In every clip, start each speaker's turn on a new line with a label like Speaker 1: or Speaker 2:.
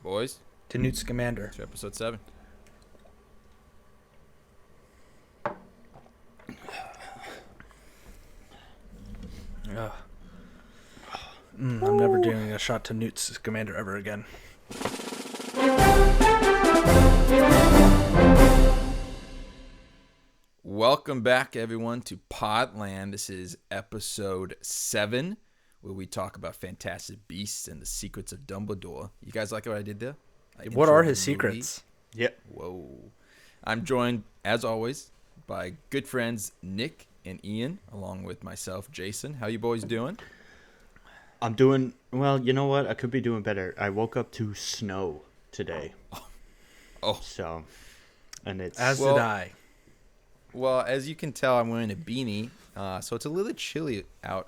Speaker 1: boys,
Speaker 2: to Newt Scamander.
Speaker 1: to episode 7.
Speaker 2: I'm never doing a shot to Newt Scamander ever again.
Speaker 1: Welcome back, everyone, to Podland. This is episode 7, where we talk about Fantastic Beasts and the Secrets of Dumbledore. You guys like what I did there?
Speaker 2: What are his secrets?
Speaker 1: Yep. Whoa. I'm joined, as always, by good friends Nick and Ian, along with myself, Jason. How you boys doing?
Speaker 3: I'm doing, well, you know what? I could be doing better. I woke up to snow today.
Speaker 1: Oh.
Speaker 3: So, and it's...
Speaker 2: As did I.
Speaker 1: Well, as you can tell, I'm wearing a beanie, so it's a little chilly out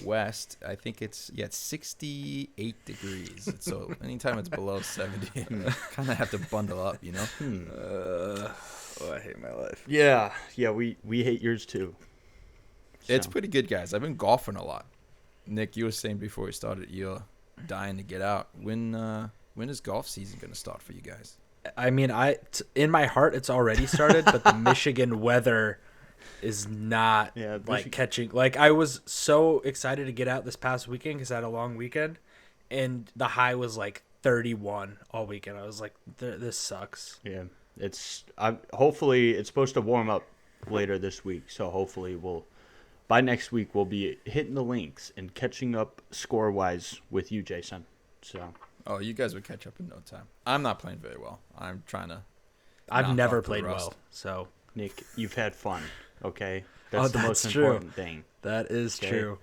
Speaker 1: west. I think it's 68 degrees. So anytime it's below 70, kind of have to bundle up, you know?
Speaker 2: I hate my life.
Speaker 3: Yeah, we hate yours too.
Speaker 1: It's
Speaker 3: So.
Speaker 1: pretty good, guys. I've been golfing a lot. Nick, you were saying before we started, you're dying to get out. When is golf season going to start for you guys?
Speaker 2: I mean, in my heart, it's already started, but the Michigan weather is not catching. Like, I was so excited to get out this past weekend because I had a long weekend, and the high was like 31 all weekend. I was like, this sucks.
Speaker 3: Yeah, hopefully it's supposed to warm up later this week, so hopefully by next week we'll be hitting the links and catching up score-wise with you, Jason. So.
Speaker 1: Oh, you guys would catch up in no time. I'm not playing very well. I'm trying to.
Speaker 2: I've never played well, so.
Speaker 3: Nick, you've had fun, okay? That's the most
Speaker 2: true.
Speaker 3: important thing.
Speaker 2: That is true.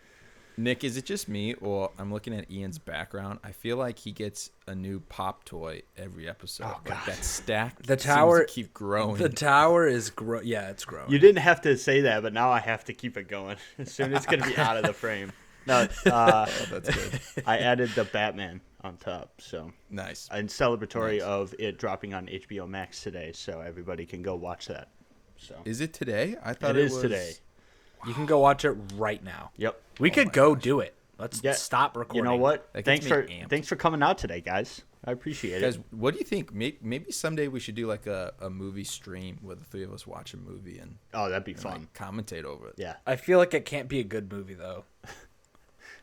Speaker 1: Nick, is it just me, or I'm looking at Ian's background? I feel like he gets a new pop toy every episode.
Speaker 3: Oh,
Speaker 1: like
Speaker 3: God.
Speaker 1: that stack.
Speaker 2: The tower
Speaker 1: seems to keep growing.
Speaker 2: The tower is yeah, it's growing.
Speaker 3: You didn't have to say that, but now I have to keep it going. Soon it's going to be out of the frame. No,
Speaker 1: that's good.
Speaker 3: I added the Batman on top, so
Speaker 1: Nice.
Speaker 3: in celebratory of it dropping on HBO Max today, so everybody can go watch that. So
Speaker 1: Is it today? I thought
Speaker 3: it is
Speaker 1: was
Speaker 3: today.
Speaker 2: You can go watch it right now.
Speaker 3: Yep.
Speaker 2: We could
Speaker 1: my
Speaker 2: go
Speaker 1: gosh.
Speaker 2: do it. Let's stop recording.
Speaker 3: You know what?
Speaker 1: That gets
Speaker 3: Thanks
Speaker 1: me amped.
Speaker 3: thanks for coming out today, guys. I appreciate
Speaker 1: Guys,
Speaker 3: it.
Speaker 1: what do you think? Maybe someday we should do like a movie stream where the three of us watch a movie and
Speaker 3: Oh, that'd be fun.
Speaker 1: like, commentate over it.
Speaker 3: Yeah.
Speaker 2: I feel like it can't be a good movie, though.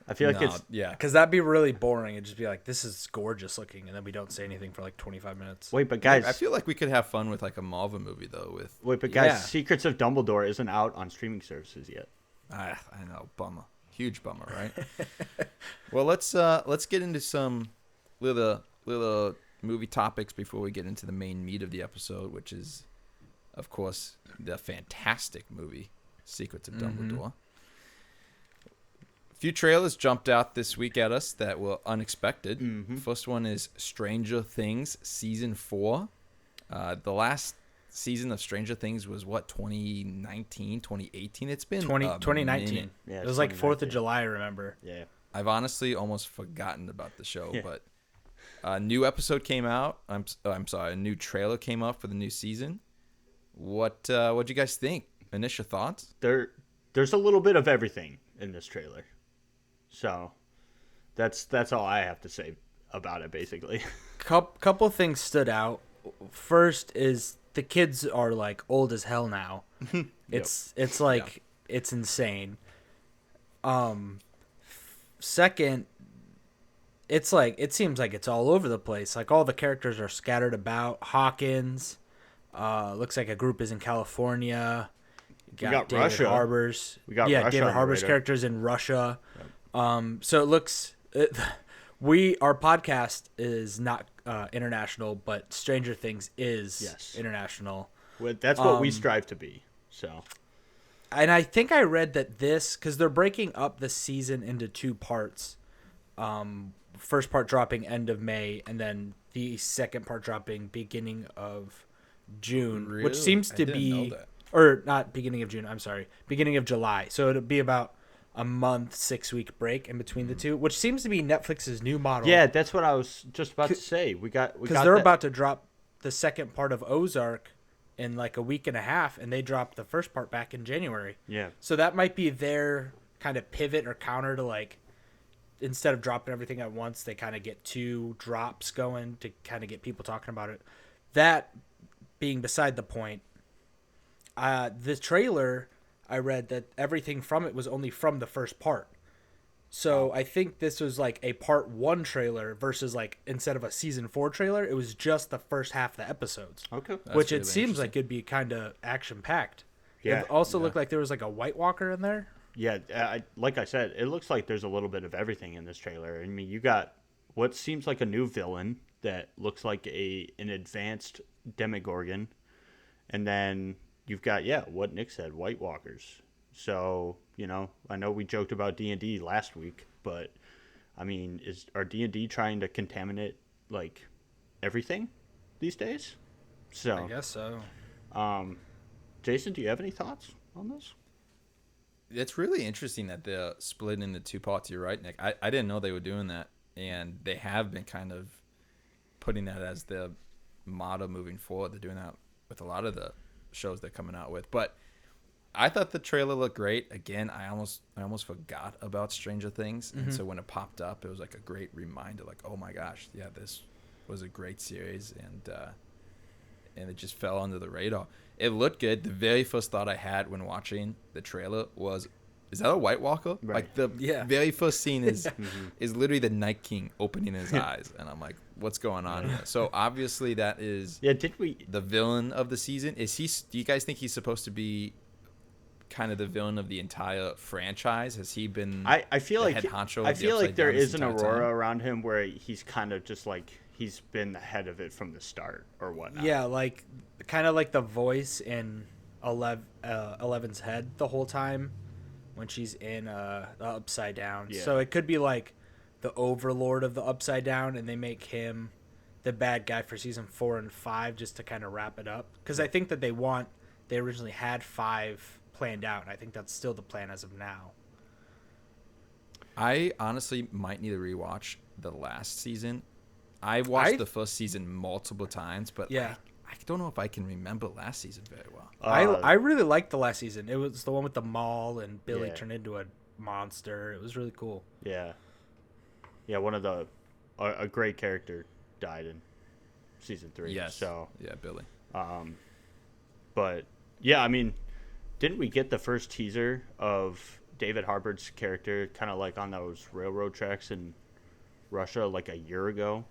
Speaker 3: I feel like
Speaker 1: No,
Speaker 3: it's
Speaker 1: yeah.
Speaker 2: Because that'd be really boring. It'd just be like, this is gorgeous looking, and then we don't say anything for like 25 minutes.
Speaker 3: Wait, but guys,
Speaker 1: I feel like we could have fun with like a Marvel movie though.
Speaker 2: Yeah.
Speaker 3: Secrets of Dumbledore isn't out on streaming services yet.
Speaker 1: I know, bummer, huge bummer, right? Well, let's get into some little movie topics before we get into the main meat of the episode, which is, of course, the fantastic movie Secrets of Dumbledore. A few trailers jumped out this week at us that were unexpected. First one is Stranger Things Season 4. The last season of Stranger Things was, 2019, 2018? It's been
Speaker 2: 2019.
Speaker 3: Yeah,
Speaker 2: It was like 4th
Speaker 3: 2019.
Speaker 2: of July, I remember.
Speaker 3: Yeah.
Speaker 1: I've honestly almost forgotten about the show,
Speaker 3: Yeah.
Speaker 1: but a new episode came out. I'm sorry, a new trailer came out for the new season. What'd you guys think? Initial thoughts?
Speaker 3: There's a little bit of everything in this trailer. So that's all I have to say about it, basically.
Speaker 2: Couple things stood out. First is the kids are like old as hell now. It's like it's insane. Second, it's like it seems like it's all over the place. Like all the characters are scattered about. Hawkins, looks like a group is in California. You
Speaker 3: got
Speaker 2: David
Speaker 3: Russia.
Speaker 2: Harbour's.
Speaker 3: We got
Speaker 2: yeah,
Speaker 3: Russia
Speaker 2: David
Speaker 3: on the
Speaker 2: Harbour's
Speaker 3: radar.
Speaker 2: characters in Russia. So it looks. Our podcast is not international, but Stranger Things is international.
Speaker 3: Well, that's what we strive to be. So,
Speaker 2: And I think I read that because they're breaking up the season into 2 parts. First part dropping end of May, and then the second part dropping beginning of June,
Speaker 1: Really?
Speaker 2: which seems
Speaker 1: I
Speaker 2: to
Speaker 1: didn't
Speaker 2: be,
Speaker 1: know that.
Speaker 2: or not beginning of June. I'm sorry, beginning of July. So it'll be about a month, 6-week break in between the two, which seems to be Netflix's new model.
Speaker 3: yeah, that's what I was just about to say. Because
Speaker 2: They're about to drop the second part of Ozark in like a week and a half, and they dropped the first part back in January.
Speaker 3: Yeah.
Speaker 2: So that might be their kind of pivot or counter to like instead of dropping everything at once, they kind of get 2 drops going to kind of get people talking about it. That being beside the point, the trailer, I read that everything from it was only from the first part. So I think this was like a part 1 trailer versus like instead of a season 4 trailer, it was just the first half of the episodes.
Speaker 3: Okay.
Speaker 2: Which it seems like it'd be kind of action packed.
Speaker 3: Yeah.
Speaker 2: It also looked like there was like a White Walker in there.
Speaker 3: Yeah, like I said, it looks like there's a little bit of everything in this trailer. I mean, you got what seems like a new villain that looks like an advanced Demogorgon, and then you've got what Nick said, White Walkers. So I know we joked about D&D last week, but I mean, are D&D trying to contaminate like everything these days? So
Speaker 2: I guess so.
Speaker 3: Jason, do you have any thoughts on this?
Speaker 1: It's really interesting that they're split into 2 parts. You're right, Nick. I didn't know they were doing that, and they have been kind of putting that as the motto moving forward. They're doing that with a lot of the shows they're coming out with. But I thought the trailer looked great. Again, I almost forgot about Stranger Things, and so when it popped up, it was like a great reminder. Like, oh my gosh, yeah, this was a great series, and it just fell under the radar. It looked good. The very first thought I had when watching the trailer was, is that a White Walker?
Speaker 3: Right.
Speaker 1: Like the very first scene is literally the Night King opening his eyes, and I'm like, what's going on here? So obviously that is the villain of the season. Is he? Do you guys think he's supposed to be kind of the villain of the entire franchise? Has he been?
Speaker 3: I feel like
Speaker 1: head honcho?
Speaker 3: I feel like there is an aurora around him where he's kind of just like he's been the head of it from the start or whatnot.
Speaker 2: Yeah, like kind of like the voice in Eleven's head the whole time when she's in the Upside Down.
Speaker 3: Yeah.
Speaker 2: So it could be like the overlord of the Upside Down, and they make him the bad guy for season 4 and 5 just to kind of wrap it up. Because I think that they originally had 5 planned out, and I think that's still the plan as of now.
Speaker 1: I honestly might need to rewatch the last season. I watched the first season multiple times, but I don't know if I can remember last season very well.
Speaker 2: I really liked the last season. It was the one with the mall and Billy turned into a monster. It was really cool.
Speaker 3: Yeah. Yeah, a great character died in season 3.
Speaker 1: Yes.
Speaker 3: So
Speaker 1: yeah, Billy.
Speaker 3: But yeah, I mean, didn't we get the first teaser of David Harbour's character kind of like on those railroad tracks in Russia like a year ago?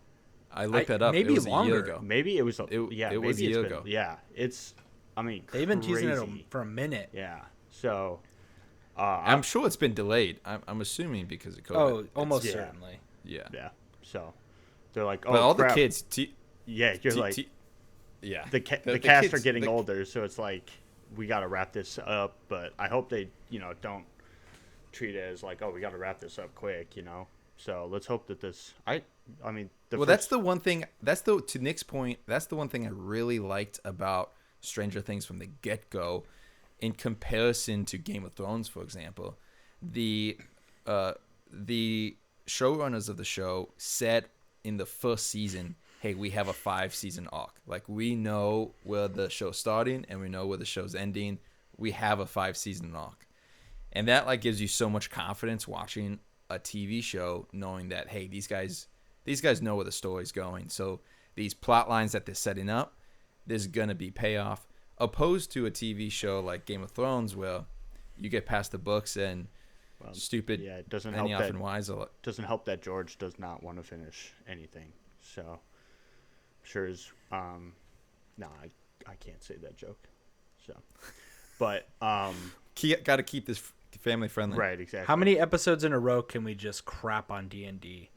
Speaker 1: I looked that up.
Speaker 2: Maybe
Speaker 1: it was
Speaker 2: longer.
Speaker 1: a year ago.
Speaker 3: Maybe it was.
Speaker 1: It was a year ago.
Speaker 3: Yeah, it's. I mean,
Speaker 2: they've been teasing it
Speaker 3: crazy.
Speaker 2: for a minute.
Speaker 3: Yeah. So.
Speaker 1: I'm sure it's been delayed. I'm assuming because of COVID.
Speaker 2: Oh, almost certainly.
Speaker 1: Yeah.
Speaker 3: Yeah. So, they're like, oh,
Speaker 1: but all
Speaker 3: crap.
Speaker 1: the kids.
Speaker 3: Yeah, you're like.
Speaker 1: Yeah.
Speaker 3: The cast kids are getting older, so it's like we got to wrap this up. But I hope they, don't treat it as like, oh, we got to wrap this up quick, So let's hope that this. I mean.
Speaker 1: That's the one thing. To Nick's point. That's the one thing I really liked about Stranger Things from the get-go, in comparison to Game of Thrones, for example. The showrunners of the show said in the first season, hey, we have a 5-season arc. Like, we know where the show's starting and we know where the show's ending. We have a 5-season arc. And that gives you so much confidence watching a TV show, knowing that, hey, these guys know where the story's going. So these plot lines that they're setting up, there's going to be payoff. Opposed to a TV show like Game of Thrones, where you get past the books and stupid
Speaker 3: it doesn't
Speaker 1: Benioff
Speaker 3: help
Speaker 1: and Weiss.
Speaker 3: Doesn't help that George does not want to finish anything. So, sure is. No, I can't say that joke. So, but
Speaker 1: got to keep this family friendly.
Speaker 3: Right, exactly.
Speaker 2: How many episodes in a row can we just crap on D&D?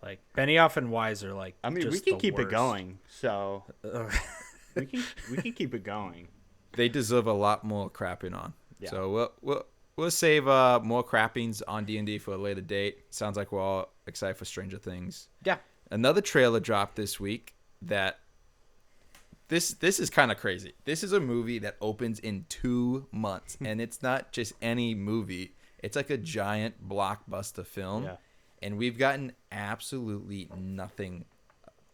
Speaker 2: Like Benioff and Weiss are like.
Speaker 3: I mean, we can keep it going. So we can keep it going.
Speaker 1: They deserve a lot more crapping on.
Speaker 3: Yeah.
Speaker 1: So we'll save more crappings on D&D for a later date. Sounds like we're all excited for Stranger Things.
Speaker 2: Yeah.
Speaker 1: Another trailer dropped this week that this is kind of crazy. This is a movie that opens in 2 months, and it's not just any movie. It's like a giant blockbuster film, and we've gotten absolutely nothing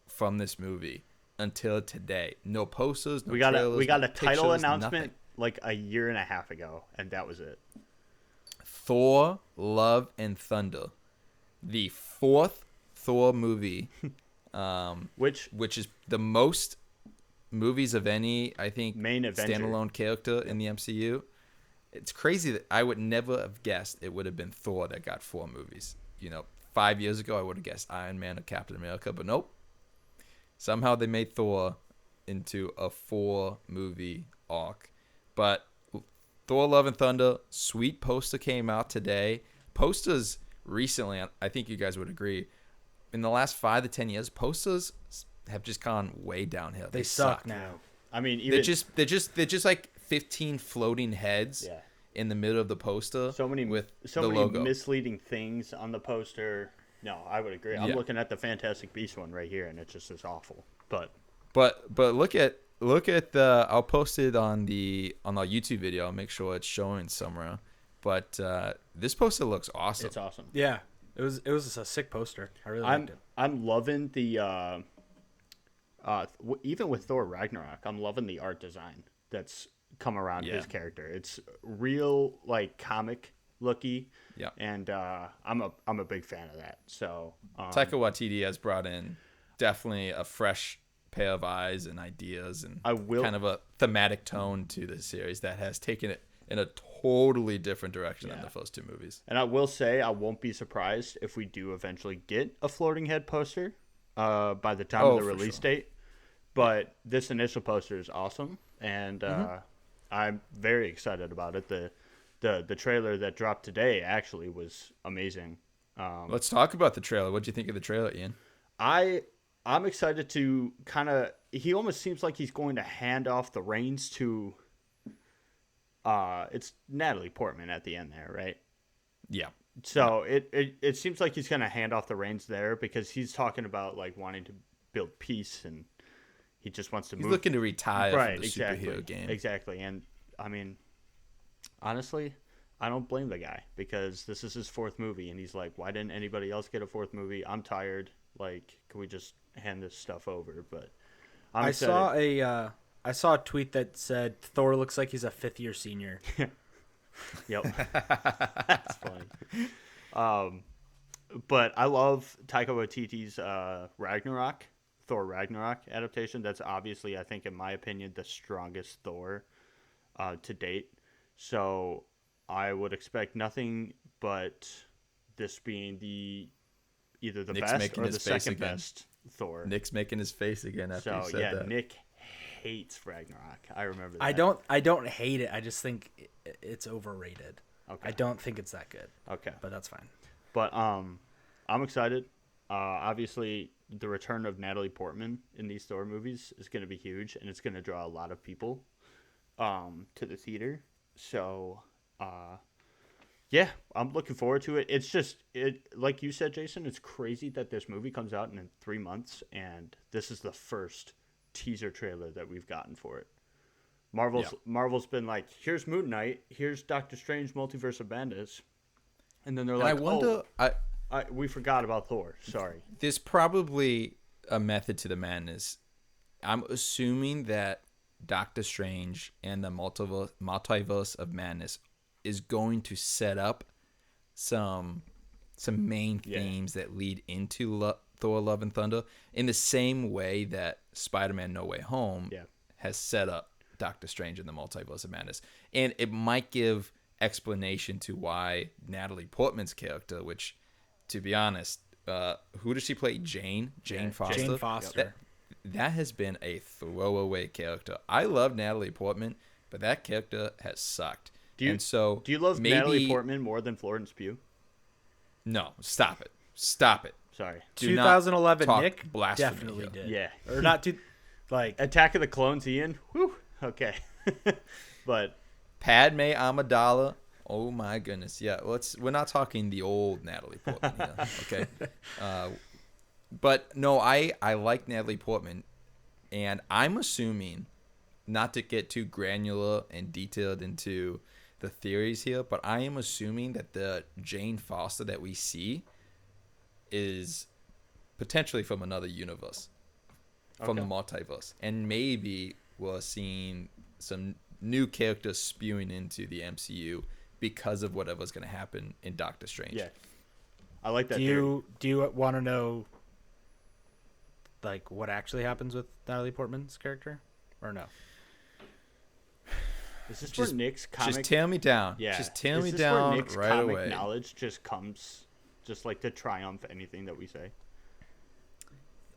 Speaker 1: from this movie until today. No posters, no trailers,
Speaker 3: we got a title
Speaker 1: pictures,
Speaker 3: announcement
Speaker 1: nothing.
Speaker 3: like a year and a half ago, and that was it.
Speaker 1: Thor, Love, and Thunder. the fourth Thor movie,
Speaker 3: which
Speaker 1: is the most movies of any, I think,
Speaker 3: main
Speaker 1: standalone character in the MCU. It's crazy that I would never have guessed it would have been Thor that got 4 movies. 5 years ago, I would have guessed Iron Man or Captain America, but nope. Somehow they made Thor into a 4-movie arc. But Thor Love and Thunder, sweet poster came out today. Posters recently, I think you guys would agree, in the last 5 to 10 years, posters have just gone way downhill.
Speaker 2: They suck now.
Speaker 3: I mean,
Speaker 1: they're just like 15 floating heads in the middle of the poster.
Speaker 3: So many
Speaker 1: logo.
Speaker 3: Misleading things on the poster. No, I would agree. I'm looking at the Fantastic Beast one right here, and it's just as awful. But
Speaker 1: look at the. I'll post it on our YouTube video. I'll make sure it's showing somewhere. But this poster looks awesome.
Speaker 3: It's awesome.
Speaker 2: Yeah, it was a sick poster. I really liked it.
Speaker 3: I'm loving the even with Thor Ragnarok, I'm loving the art design that's come around his character. It's real, like, comic looky.
Speaker 1: Yeah.
Speaker 3: And I'm a big fan of that. So
Speaker 1: Taika Waititi has brought in definitely a fresh pair of eyes and ideas and kind of a thematic tone to the series that has taken it in a totally different direction than the first 2 movies.
Speaker 3: And I will say I won't be surprised if we do eventually get a floating head poster by the time of the release date. But this initial poster is awesome, and I'm very excited about it. The trailer that dropped today actually was amazing.
Speaker 1: Let's talk about the trailer. What do you think of the trailer, Ian?
Speaker 3: I'm excited to kind of. He almost seems like he's going to hand off the reins to. It's Natalie Portman at the end there, right?
Speaker 1: Yeah.
Speaker 3: So it seems like he's going to hand off the reins there because he's talking about, like, wanting to build peace, and he just wants to move.
Speaker 1: He's looking to retire from the superhero game.
Speaker 3: Exactly. And I mean, honestly, I don't blame the guy because this is his 4th movie, and he's like, why didn't anybody else get a 4th movie? I'm tired. Like, can we just hand this stuff over? But I
Speaker 2: saw a tweet that said Thor looks like he's a 5th-year senior.
Speaker 3: Yep. That's funny. But I love Taika Waititi's Thor Ragnarok adaptation. That's obviously, I think, in my opinion, the strongest Thor to date. So I would expect nothing but this being either the
Speaker 1: Nick's
Speaker 3: best or the second best Thor.
Speaker 1: Nick's making his face again after you said that.
Speaker 3: Nick hates Ragnarok. I remember that.
Speaker 2: I don't hate it. I just think it's overrated.
Speaker 3: Okay.
Speaker 2: I don't think it's that good.
Speaker 3: Okay.
Speaker 2: But that's fine.
Speaker 3: But I'm excited. Obviously, the return of Natalie Portman in these Thor movies is going to be huge, and it's going to draw a lot of people to the theater. So, yeah, I'm looking forward to it. It's just, like you said, Jason, it's crazy that this movie comes out in 3 months, and this is the first teaser trailer that we've gotten for it. Marvel's been like, here's Moon Knight, here's Doctor Strange Multiverse of Madness, and then they're like,
Speaker 1: I wonder,
Speaker 3: we forgot about Thor. Sorry.
Speaker 1: There's probably a method to the madness. I'm assuming that Doctor Strange and the multiverse of madness is going to set up some main themes that lead into Thor Love and Thunder in the same way that Spider-Man No Way Home has set up Doctor Strange and the multiverse of madness. And it might give explanation to why Natalie Portman's character, which, to be honest, who does she play? Jane Foster.
Speaker 2: Jane Foster.
Speaker 1: That has been a throwaway character. I love Natalie Portman, but that character has sucked.
Speaker 3: Do you love Natalie Portman more than Florence Pugh?
Speaker 1: No, stop it.
Speaker 3: Sorry.
Speaker 2: 2011 Nick
Speaker 1: definitely
Speaker 2: did.
Speaker 3: Yeah.
Speaker 2: Or not
Speaker 3: Attack of the Clones, Ian. Whew. Okay. But
Speaker 1: Padme Amidala. Oh my goodness. Yeah, we're not talking the old Natalie Portman here, okay? But no, I like Natalie Portman, and I'm assuming, not to get too granular and detailed into the theories here, but I am assuming that the Jane Foster that we see is potentially from another universe, from the multiverse, and maybe we're seeing some new characters spewing into the MCU because of whatever's going to happen in Doctor Strange.
Speaker 3: yeah. I like that.
Speaker 2: Do you want to know like what actually happens with Natalie Portman's character, or no?
Speaker 3: Is this where Nick's comic?
Speaker 1: Just tail me down.
Speaker 3: Yeah.
Speaker 1: Just tail me
Speaker 3: Is this
Speaker 1: down
Speaker 3: where Nick's
Speaker 1: right
Speaker 3: comic
Speaker 1: away.
Speaker 3: knowledge just comes, just like to triumph anything that we say?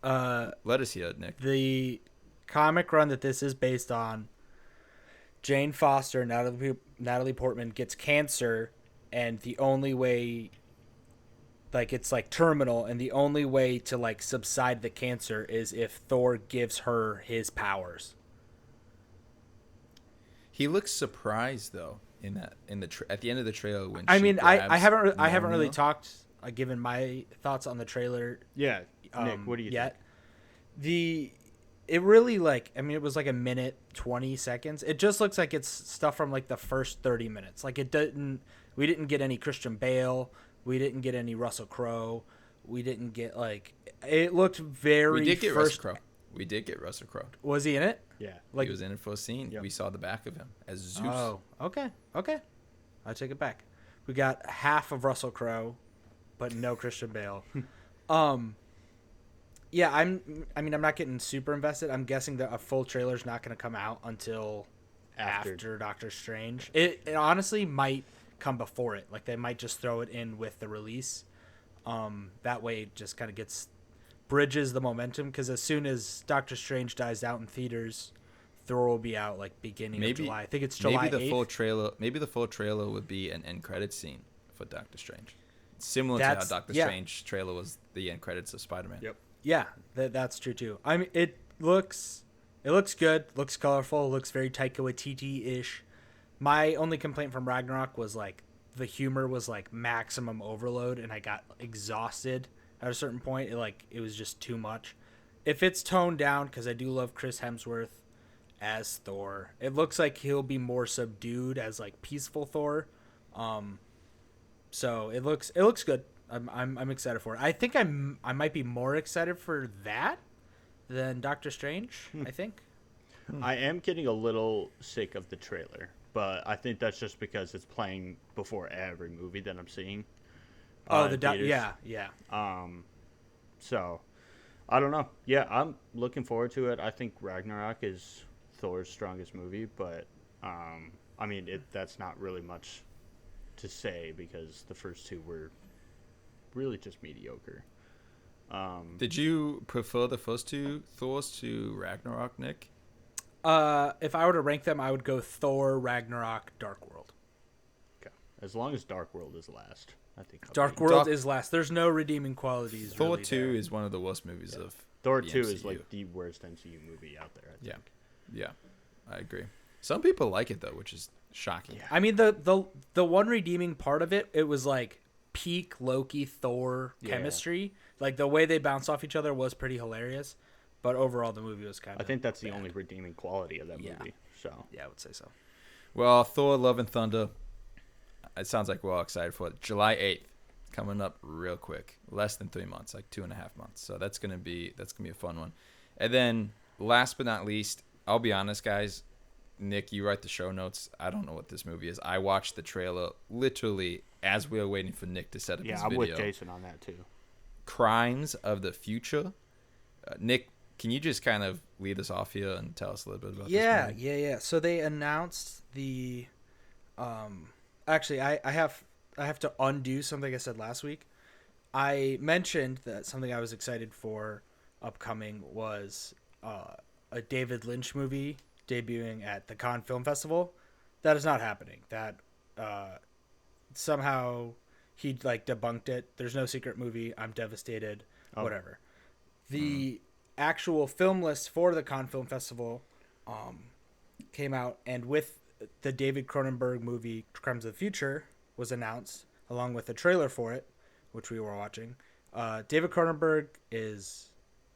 Speaker 1: Let us hear it, Nick.
Speaker 2: The comic run that this is based on, Jane Foster, Natalie Portman gets cancer, and the only way, like it's like terminal, and the only way to like subside the cancer is if Thor gives her his powers.
Speaker 1: He looks surprised though at the end of the trailer when
Speaker 2: I
Speaker 1: she
Speaker 2: mean, I haven't really
Speaker 1: Mjolnir.
Speaker 2: talked given my thoughts on the trailer
Speaker 3: Yeah, Nick, what do you
Speaker 2: yet.
Speaker 3: think?
Speaker 2: It really it was like a minute 20 seconds. It just looks like it's stuff from like the first 30 minutes. Like we didn't get any Christian Bale, we didn't get any Russell Crowe, we didn't get it looked very.
Speaker 1: We did get Russell Crowe. We did get Russell Crowe.
Speaker 2: Was he in it?
Speaker 3: Yeah,
Speaker 2: Like
Speaker 1: he was in it for a scene.
Speaker 3: Yep.
Speaker 1: We saw the back of him as Zeus.
Speaker 2: Oh, okay. I take it back. We got half of Russell Crowe, but no Christian Bale. Yeah, I'm not getting super invested. I'm guessing that a full trailer's not going to come out until after Doctor Strange. It honestly might come before it. Like they might just throw it in with the release. That way it just kind of bridges the momentum, because as soon as Doctor Strange dies out in theaters, Thor will be out like beginning of July. I think it's July 8th.
Speaker 1: Maybe the full trailer would be an end credits scene for Doctor Strange. Similar to how Doctor Strange trailer was the end credits of Spider-Man.
Speaker 3: Yep.
Speaker 2: Yeah, that's true too. I mean, it looks good, looks colorful, looks very Taika Waititi-ish. My only complaint from Ragnarok was like the humor was like maximum overload, and I got exhausted at a certain point. It was just too much. If it's toned down, because I do love Chris Hemsworth as Thor, it looks like he'll be more subdued as like peaceful Thor. So it looks good. I'm excited for it. I think I might be more excited for that than Doctor Strange. I think.
Speaker 3: I am getting a little sick of the trailer, but I think that's just because it's playing before every movie that I'm seeing.
Speaker 2: Yeah.
Speaker 3: So I don't know. Yeah, I'm looking forward to it. I think Ragnarok is Thor's strongest movie, but I mean that's not really much to say because the first two were really just mediocre.
Speaker 1: Did you prefer the first two Thors to Ragnarok, Nick?
Speaker 2: If I were to rank them, I would go Thor, Ragnarok, Dark World.
Speaker 3: Okay. As long as Dark World is last, I think.
Speaker 2: Dark World is last. There's no redeeming qualities.
Speaker 1: Thor
Speaker 2: really
Speaker 1: 2
Speaker 2: there.
Speaker 1: is one of the worst movies of
Speaker 3: Thor
Speaker 1: the
Speaker 3: 2
Speaker 1: MCU.
Speaker 3: is like the worst MCU movie out there, I think.
Speaker 1: Yeah, I agree. Some people like it though, which is shocking.
Speaker 3: Yeah.
Speaker 2: I mean, the one redeeming part of it was like peak Loki Thor chemistry. Like the way they bounce off each other was pretty hilarious, but overall the movie was kind of.
Speaker 3: I think that's the only redeeming quality of that movie. So
Speaker 2: yeah, I would say so.
Speaker 1: Well, Thor: Love and Thunder. It sounds like we're all excited for it. July 8th, coming up real quick. Less than 3 months, like 2.5 months. So that's gonna be a fun one. And then last but not least, I'll be honest, guys. Nick, you write the show notes. I don't know what this movie is. I watched the trailer literally as we were waiting for Nick to set up his video.
Speaker 3: I'm with Jason on that too.
Speaker 1: Crimes of the Future. Nick, can you just kind of lead us off here and tell us a little bit about this movie?
Speaker 2: Yeah. So they announced the actually I have to undo something I said last week. I mentioned that something I was excited for upcoming was a David Lynch movie debuting at the Cannes Film Festival. That is not happening. That somehow he like debunked it. There's no secret movie. I'm devastated. Whatever. The actual film list for the Cannes Film Festival came out, and with the David Cronenberg movie Crimes of the Future was announced along with the trailer for it, which we were watching. David Cronenberg is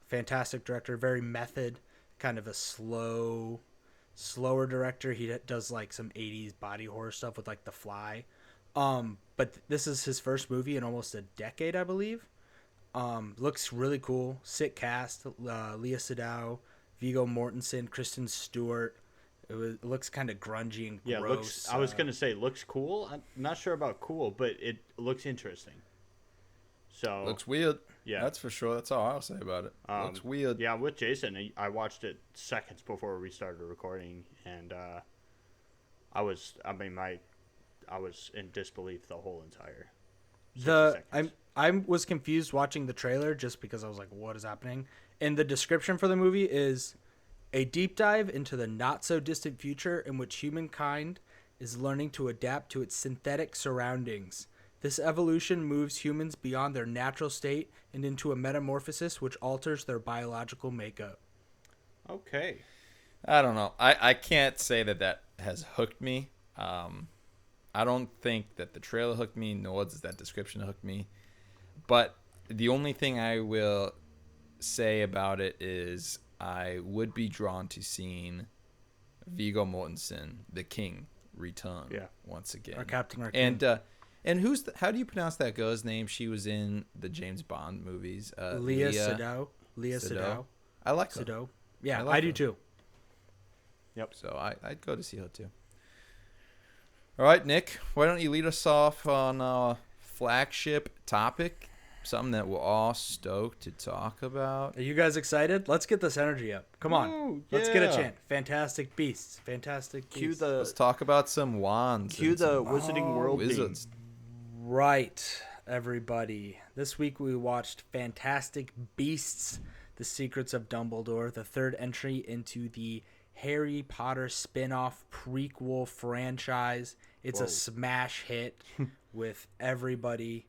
Speaker 2: a fantastic director, very method, kind of a slower director. He does like some 80s body horror stuff with like The Fly. But this is his first movie in almost a decade, I believe. Looks really cool. Sick cast. Leah Seydoux, Viggo Mortensen, Kristen Stewart. It looks kind of grungy and gross.
Speaker 3: I was gonna say looks cool. I'm not sure about cool, but it looks interesting. So
Speaker 1: looks weird.
Speaker 3: Yeah,
Speaker 1: that's for sure. That's all I'll say about it. Looks weird.
Speaker 3: Yeah, with Jason, I watched it seconds before we started recording, and I was in disbelief the whole entire.
Speaker 2: I was confused watching the trailer just because I was like, what is happening? And the description for the movie is a deep dive into the not so distant future in which humankind is learning to adapt to its synthetic surroundings. This evolution moves humans beyond their natural state and into a metamorphosis which alters their biological makeup.
Speaker 3: Okay.
Speaker 1: I don't know. I can't say that has hooked me. I don't think that the trailer hooked me, nor does that description hook me. But the only thing I will say about it is I would be drawn to seeing Viggo Mortensen, the King, return once again.
Speaker 2: Our Captain, our King.
Speaker 1: And how do you pronounce that girl's name? She was in the James Bond movies.
Speaker 2: Leah Seydoux. Leah Seydoux.
Speaker 1: I like her.
Speaker 2: Seydoux. Yeah, I do too.
Speaker 3: Yep.
Speaker 1: So I'd go to see her too. All right, Nick, why don't you lead us off on our flagship topic, something that we're all stoked to talk about.
Speaker 2: Are you guys excited? Let's get this energy up. Come on.
Speaker 3: Ooh,
Speaker 2: Let's get a chant. Fantastic Beasts. Fantastic Beasts.
Speaker 1: Let's talk about some wands.
Speaker 3: Cue the Wizarding World
Speaker 1: wizards.
Speaker 2: Right, everybody. This week we watched Fantastic Beasts, The Secrets of Dumbledore, the third entry into the Harry Potter spin-off prequel franchise. It's a smash hit with everybody.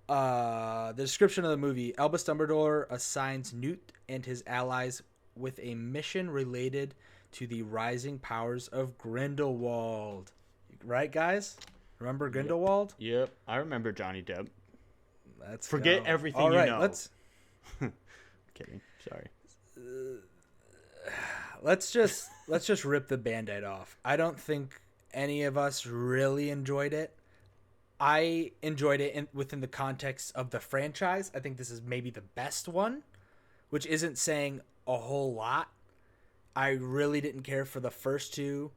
Speaker 2: The description of the movie: Albus Dumbledore assigns Newt and his allies with a mission related to the rising powers of Grindelwald. Right, guys? Remember Grindelwald?
Speaker 3: Yep. I remember Johnny Depp.
Speaker 2: Let's
Speaker 3: forget
Speaker 2: go.
Speaker 3: everything
Speaker 2: All right,
Speaker 3: you know.
Speaker 2: Let's
Speaker 3: Kidding. Sorry.
Speaker 2: let's just rip the Band-Aid off. I don't think any of us really enjoyed it. I enjoyed it within the context of the franchise. I think this is maybe the best one, which isn't saying a whole lot. I really didn't care for the first two.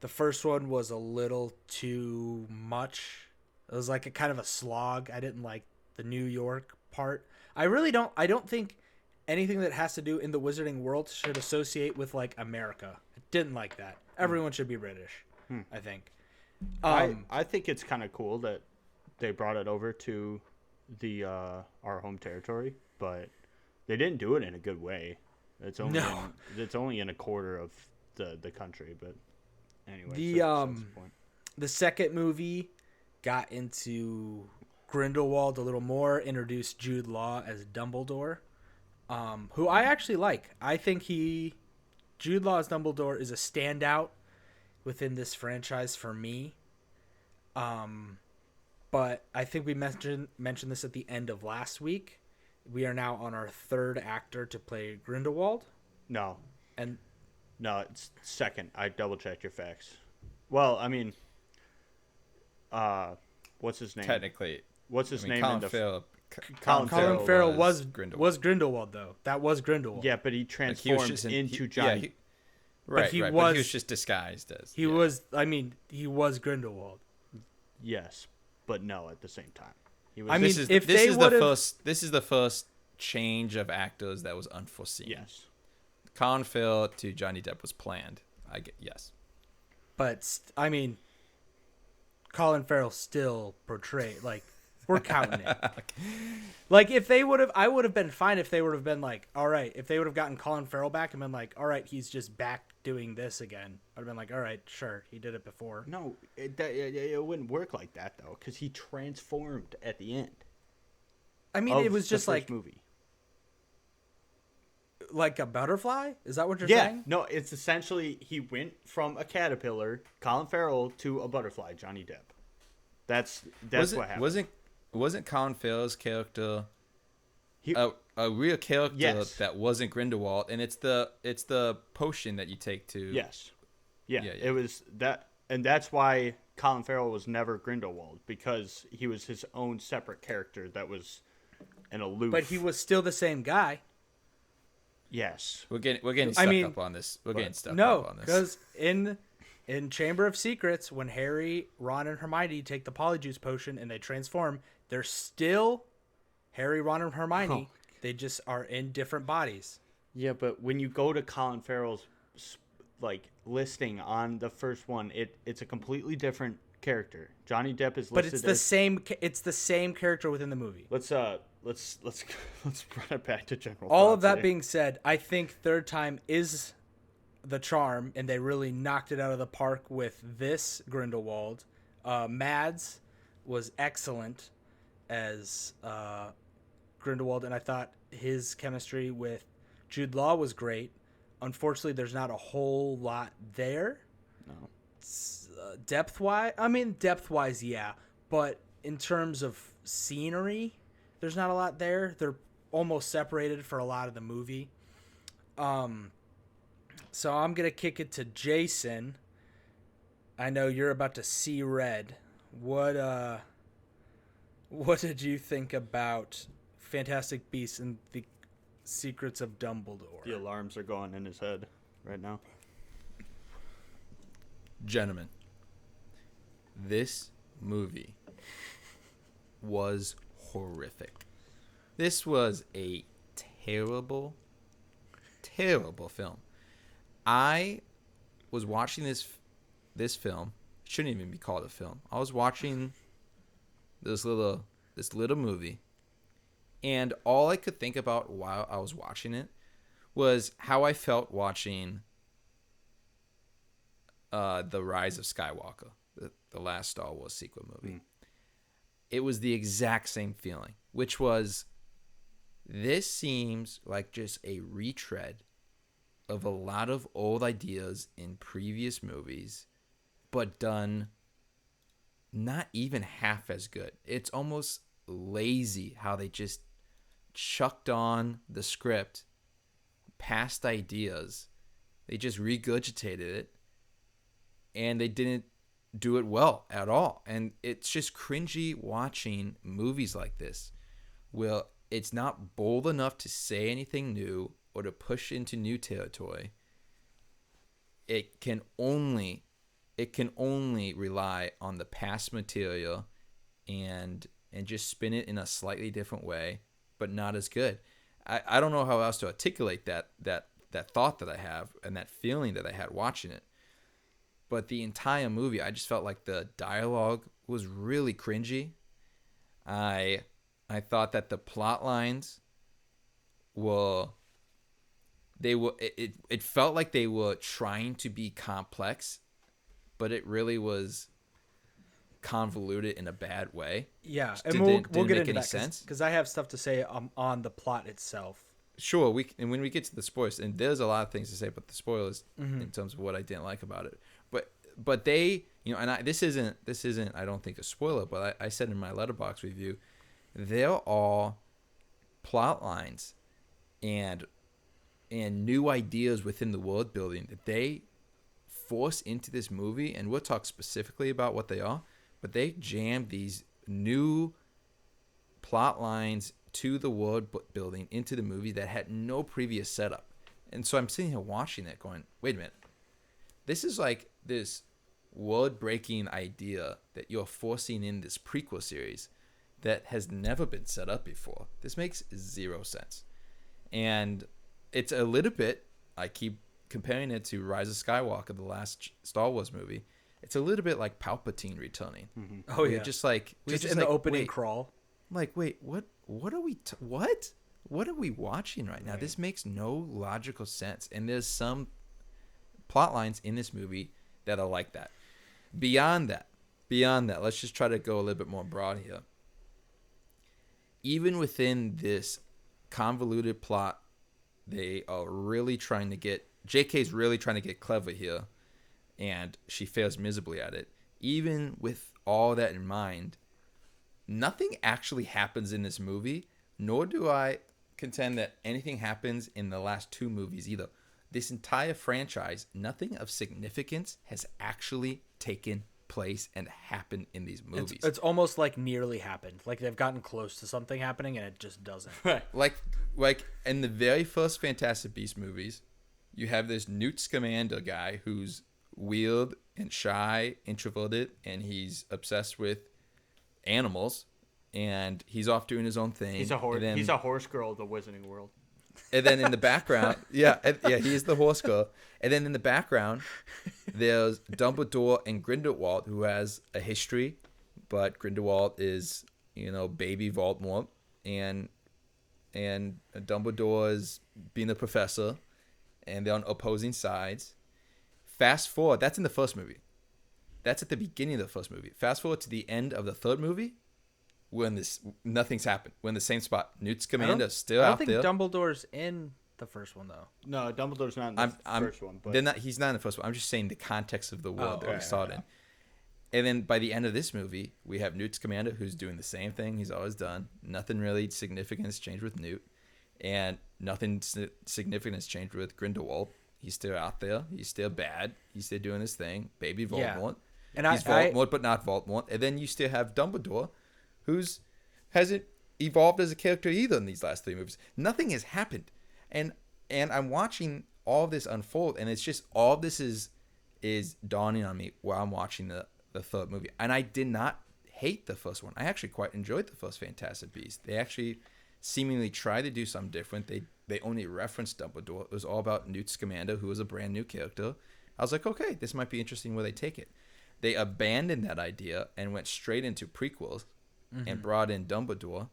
Speaker 2: The first one was a little too much. It was like a kind of a slog. I didn't like the New York part. I don't think anything that has to do in the wizarding world should associate with like America. I didn't like that. Everyone should be British, I think.
Speaker 3: I think it's kind of cool that they brought it over to the our home territory, but they didn't do it in a good way. It's only in a quarter of the country, but anyway.
Speaker 2: The second movie got into Grindelwald a little more, introduced Jude Law as Dumbledore, who I actually like. I think Jude Law as Dumbledore is a standout within this franchise for me. But I think we mentioned this at the end of last week. We are now on our third actor to play Grindelwald.
Speaker 3: No, it's second. I double checked your facts. Well, I mean, what's his name?
Speaker 1: Technically,
Speaker 3: what's his name?
Speaker 1: Colin Farrell.
Speaker 2: Colin Farrell was Grindelwald though. That was Grindelwald.
Speaker 3: Yeah, but he transformed into Johnny.
Speaker 1: Right,
Speaker 2: he
Speaker 1: but
Speaker 2: was
Speaker 1: he was just disguised as.
Speaker 2: He was Grindelwald.
Speaker 3: Yes, but no at the same time. He was.
Speaker 2: I mean,
Speaker 1: this is the first change of actors that was unforeseen.
Speaker 3: Yes.
Speaker 1: Colin Farrell to Johnny Depp was planned. Yes.
Speaker 2: But I mean, Colin Farrell still portrayed like we're counting it. Like if they would have, I would have been fine if they would have been like, all right, if they would have gotten Colin Farrell back and been like, all right, he's just back doing this again. I'd have been like, all right, sure, he did it before.
Speaker 3: No, it wouldn't work like that though, because he transformed at the end.
Speaker 2: I mean, it was just like
Speaker 3: movie.
Speaker 2: Like a butterfly? Is that what you're saying?
Speaker 3: No, it's essentially he went from a caterpillar, Colin Farrell, to a butterfly, Johnny Depp. That's what happened.
Speaker 1: Wasn't Colin Farrell's character a real character that wasn't Grindelwald, and it's the potion that you take to.
Speaker 3: Yes. Yeah. It was that, and that's why Colin Farrell was never Grindelwald, because he was his own separate character that was an aloof.
Speaker 2: But he was still the same guy.
Speaker 3: Yes.
Speaker 1: We're getting stuck up on this. We're getting stuck up on this.
Speaker 2: Because in Chamber of Secrets, when Harry, Ron, and Hermione take the Polyjuice potion and they transform, they're still Harry, Ron, and Hermione. They just are in different bodies.
Speaker 3: Yeah, but when you go to Colin Farrell's like listing on the first one, it's a completely different character. Johnny Depp is listed,
Speaker 2: but it's the same. It's the same character within the movie.
Speaker 3: Let's run it back to general.
Speaker 2: All of that being said, I think Third Time is the charm, and they really knocked it out of the park with this Grindelwald. Mads was excellent as Grindelwald, and I thought his chemistry with Jude Law was great. Unfortunately, there's not a whole lot there.
Speaker 3: No.
Speaker 2: Depth-wise, yeah. But in terms of scenery, there's not a lot there. They're almost separated for a lot of the movie. So I'm going to kick it to Jason. I know you're about to see red. What did you think about Fantastic Beasts and the Secrets of Dumbledore?
Speaker 3: The alarms are going in his head right now.
Speaker 1: Gentlemen, this movie was horrific. This was a terrible, terrible film. I was watching this film. It shouldn't even be called a film. I was watching this little movie, and all I could think about while I was watching it was how I felt watching The Rise of Skywalker, the last Star Wars sequel movie. It was the exact same feeling, which was, this seems like just a retread of a lot of old ideas in previous movies, but done not even half as good. It's almost lazy how they just chucked on the script, past ideas. They just regurgitated it, and they didn't do it well at all. And it's just cringy watching movies like this, where it's not bold enough to say anything new or to push into new territory. It can only rely on the past material and just spin it in a slightly different way, but not as good. I don't know how else to articulate that thought that I have and that feeling that I had watching it. But the entire movie, I just felt like the dialogue was really cringy. I thought that the plot lines it felt like they were trying to be complex, but it really was convoluted in a bad way.
Speaker 2: Yeah,
Speaker 1: Just
Speaker 2: and we'll get into
Speaker 1: any
Speaker 2: that
Speaker 1: sense
Speaker 2: because I have stuff to say on the plot itself.
Speaker 1: Sure, and when we get to the spoilers, and there's a lot of things to say about the spoilers in terms of what I didn't like about it, but they, and this isn't I don't think a spoiler, but I said in my Letterboxd review, they're all plot lines and new ideas within the world building that they force into this movie, and we'll talk specifically about what they are, but they jam these new plot lines to the world building into the movie that had no previous setup. And so I'm sitting here watching it going, wait a minute, this is like this world-breaking idea that you're forcing in this prequel series that has never been set up before. This makes zero sense. And it's a little bit, I keep comparing it to Rise of Skywalker, the last Star Wars movie. It's a little bit like Palpatine returning.
Speaker 2: Mm-hmm. Oh yeah,
Speaker 1: just in
Speaker 2: the opening crawl.
Speaker 1: I'm like, wait, what are we what are we watching right now? This makes no logical sense. And there's some plot lines in this movie that are like that. Beyond that, let's just try to go a little bit more broad here. Even within this convoluted plot, they are really trying to get, JK's really trying to get clever here, and she fails miserably at it. Even with all that in mind, nothing actually happens in this movie, nor do I contend that anything happens in the last two movies either. This entire franchise, nothing of significance has actually taken place and happened in these movies.
Speaker 2: It's almost like nearly happened. Like they've gotten close to something happening and it just doesn't.
Speaker 1: Right. Like in the very first Fantastic Beasts movies, you have this Newt Scamander guy who's weird and shy, introverted, and he's obsessed with animals. and he's off doing his own thing.
Speaker 3: He's a horse. He's a horse girl of the Wizarding World.
Speaker 1: And then in the background, yeah, he's the horse girl. And then in the background, there's Dumbledore and Grindelwald, who has a history, but Grindelwald is, baby Voldemort, and Dumbledore is being a professor, and they're on opposing sides. Fast forward, that's in the first movie. That's at the beginning of the first movie. Fast forward to the end of the third movie, when nothing's happened. We're in the same spot. Newt Scamander still out there.
Speaker 2: I don't think Dumbledore's in the first one though.
Speaker 3: No, Dumbledore's not in the first one. But
Speaker 1: he's not in the first one. I'm just saying the context of the world that we saw it in. And then by the end of this movie, we have Newt Scamander, who's doing the same thing he's always done. Nothing really significant has changed with Newt, and nothing significant has changed with Grindelwald. He's still out there. He's still bad. He's still doing his thing. Baby Voldemort.
Speaker 2: And
Speaker 1: he's Voldemort, but not Voldemort. And then you still have Dumbledore, hasn't evolved as a character either in these last three movies. Nothing has happened, and I'm watching all of this unfold, and it's just all of this is dawning on me while I'm watching the third movie. And I did not hate the first one. I actually quite enjoyed the first Fantastic Beasts. They actually seemingly tried to do something different. They only referenced Dumbledore. It was all about Newt Scamander, who was a brand new character. I was like, okay, this might be interesting where they take it. They abandoned that idea and went straight into prequels. And brought in Dumbledore,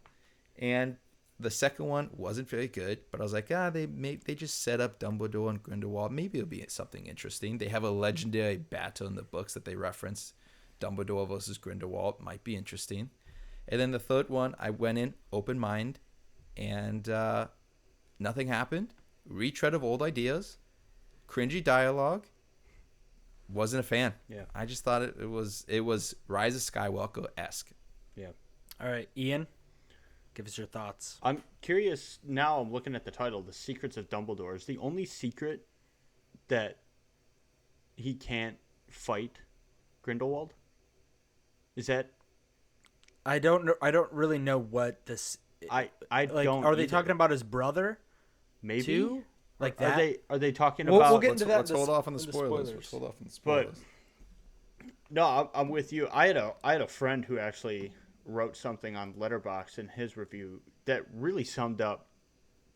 Speaker 1: and the second one wasn't very good. But I was like, they just set up Dumbledore and Grindelwald. Maybe it'll be something interesting. They have a legendary battle in the books that they reference. Dumbledore versus Grindelwald might be interesting. And then the third one, I went in open mind, and nothing happened. Retread of old ideas, cringy dialogue. Wasn't a fan.
Speaker 3: Yeah,
Speaker 1: I just thought it was Rise of Skywalker-esque.
Speaker 3: Yeah.
Speaker 2: All right, Ian, give us your thoughts.
Speaker 3: I'm curious now. I'm looking at the title, The Secrets of Dumbledore. Is the only secret that he can't fight Grindelwald? Is that?
Speaker 2: I don't know. I don't really know what this.
Speaker 3: I
Speaker 2: like,
Speaker 3: don't.
Speaker 2: Are they
Speaker 3: either.
Speaker 2: talking about his brother?
Speaker 3: Maybe.
Speaker 2: Too? Like that?
Speaker 3: Are they talking
Speaker 2: We'll
Speaker 3: about?
Speaker 2: get into that.
Speaker 1: Let's hold off on the spoilers. Let's hold off on the spoilers.
Speaker 3: But no, I'm with you. I had a friend who actually wrote something on Letterboxd in his review that really summed up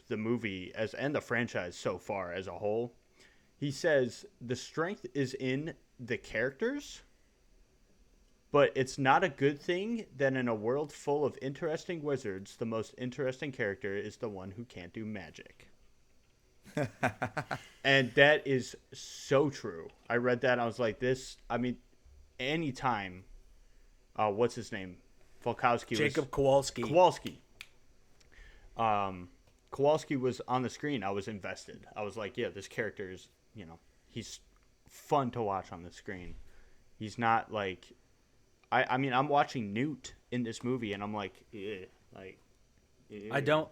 Speaker 3: the movie and the franchise so far as a whole. He says the strength is in the characters, but it's not a good thing that in a world full of interesting wizards, the most interesting character is the one who can't do magic. And that is so true. I read that and I was like, anytime, what's his name?
Speaker 2: Jacob Kowalski.
Speaker 3: Kowalski was on the screen. I was invested. I was like, yeah, this character is, he's fun to watch on the screen. He's not like, I'm watching Newt in this movie and I'm like,
Speaker 2: I don't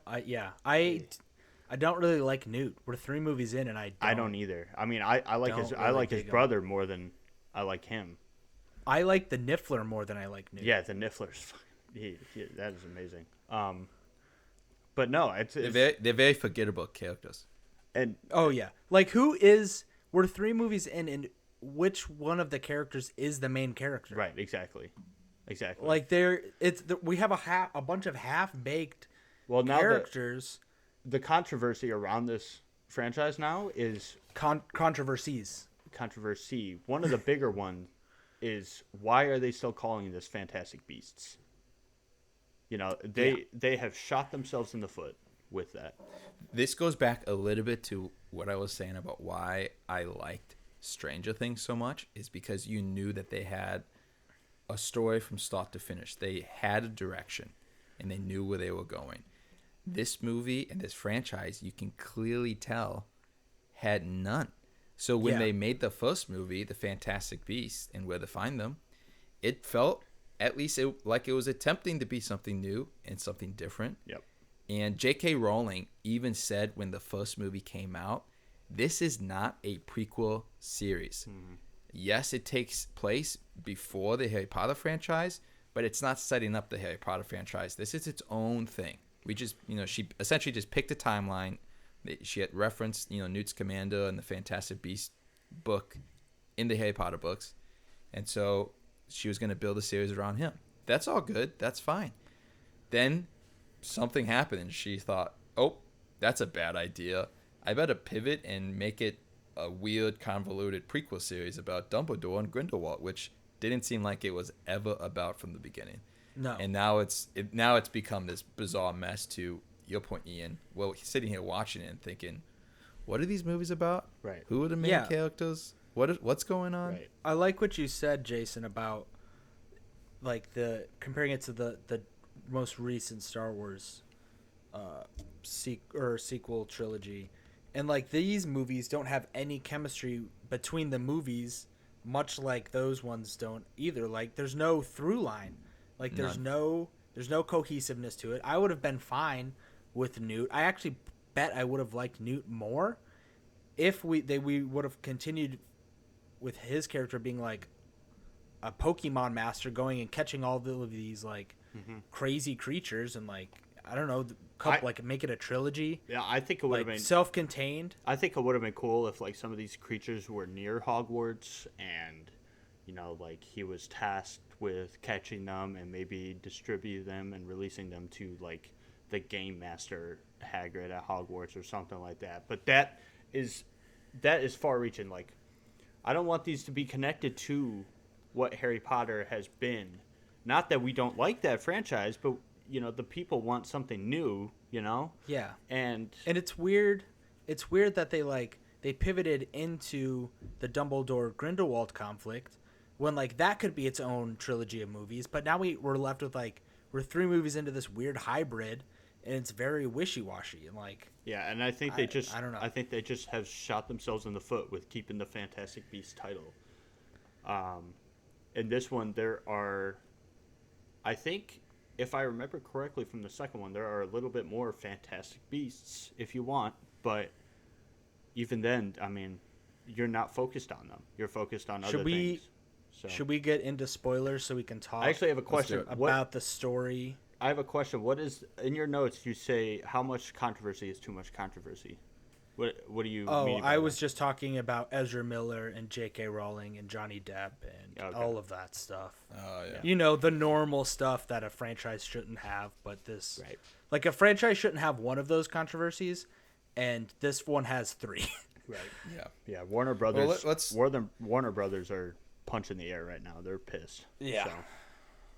Speaker 2: really like Newt. We're 3 movies in and I
Speaker 3: don't either. I like his brother more than I like him.
Speaker 2: I like the Niffler more than I like Newt.
Speaker 3: Yeah, the Niffler's that is amazing. But no,
Speaker 1: they're very forgettable characters.
Speaker 3: And
Speaker 2: like we're 3 movies in, and which one of the characters is the main character?
Speaker 3: Right, exactly.
Speaker 2: Like we have a bunch of half-baked characters.
Speaker 3: The controversy around this franchise now is
Speaker 2: controversy.
Speaker 3: One of the bigger ones is, why are they still calling this Fantastic Beasts? They have shot themselves in the foot with that.
Speaker 1: This goes back a little bit to what I was saying about why I liked Stranger Things so much, is because you knew that they had a story from start to finish. They had a direction, and they knew where they were going. This movie and this franchise, you can clearly tell, had none. So when they made the first movie, The Fantastic Beasts and Where to Find Them, it felt like it was attempting to be something new and something different.
Speaker 3: Yep.
Speaker 1: And J.K. Rowling even said when the first movie came out, this is not a prequel series. Mm-hmm. Yes, it takes place before the Harry Potter franchise, but it's not setting up the Harry Potter franchise. This is its own thing. We just, she essentially just picked a timeline. She had referenced, Newt Scamander and the Fantastic Beasts book in the Harry Potter books. And so she was going to build a series around him. That's all good. That's fine. Then something happened, and she thought, "Oh, that's a bad idea. I better pivot and make it a weird, convoluted prequel series about Dumbledore and Grindelwald," which didn't seem like it was ever about from the beginning.
Speaker 2: No.
Speaker 1: And now it's become this bizarre mess. To your point, Ian, well, sitting here watching it and thinking, what are these movies about?
Speaker 3: Right.
Speaker 1: Who are the main characters? What's going on?
Speaker 3: Right.
Speaker 2: I like what you said, Jason, about like comparing it to the most recent Star Wars sequel trilogy, and like these movies don't have any chemistry between the movies, much like those ones don't either. Like there's no through line, like there's no cohesiveness to it. I would have been fine with Newt. I actually bet I would have liked Newt more if we would have continued with his character being like a Pokemon master, going and catching all of these like crazy creatures, and like I don't know, like make it a trilogy.
Speaker 3: Yeah, I think it would have been
Speaker 2: self-contained.
Speaker 3: I think it would have been cool if like some of these creatures were near Hogwarts, and like he was tasked with catching them and maybe distribute them and releasing them to like the game master Hagrid at Hogwarts or something like that. But that is far-reaching. Like, I don't want these to be connected to what Harry Potter has been. Not that we don't like that franchise, but the people want something new.
Speaker 2: Yeah.
Speaker 3: And
Speaker 2: it's weird. It's weird that they pivoted into the Dumbledore Grindelwald conflict when like that could be its own trilogy of movies. But now we're left with like we're 3 movies into this weird hybrid, and it's very wishy-washy and like.
Speaker 3: Yeah, and I think I don't know. I think they just have shot themselves in the foot with keeping the Fantastic Beasts title. In this one, there are, I think, if I remember correctly from the second one, there are a little bit more Fantastic Beasts if you want, but even then, I mean, you're not focused on them. You're focused on other things. So.
Speaker 2: Should we get into spoilers so we can talk?
Speaker 3: I actually have a question
Speaker 2: about the story.
Speaker 3: I have a question. What is in your notes? You say how much controversy is too much controversy. What do you mean?
Speaker 2: I was just talking about Ezra Miller and J.K. Rowling and Johnny Depp and all of that stuff.
Speaker 1: Oh yeah.
Speaker 2: The normal stuff that a franchise shouldn't have, but this like a franchise shouldn't have one of those controversies, and this one has 3.
Speaker 3: Right. Yeah. Warner Brothers. Warner Brothers are punching the air right now. They're pissed.
Speaker 2: Yeah.
Speaker 3: So.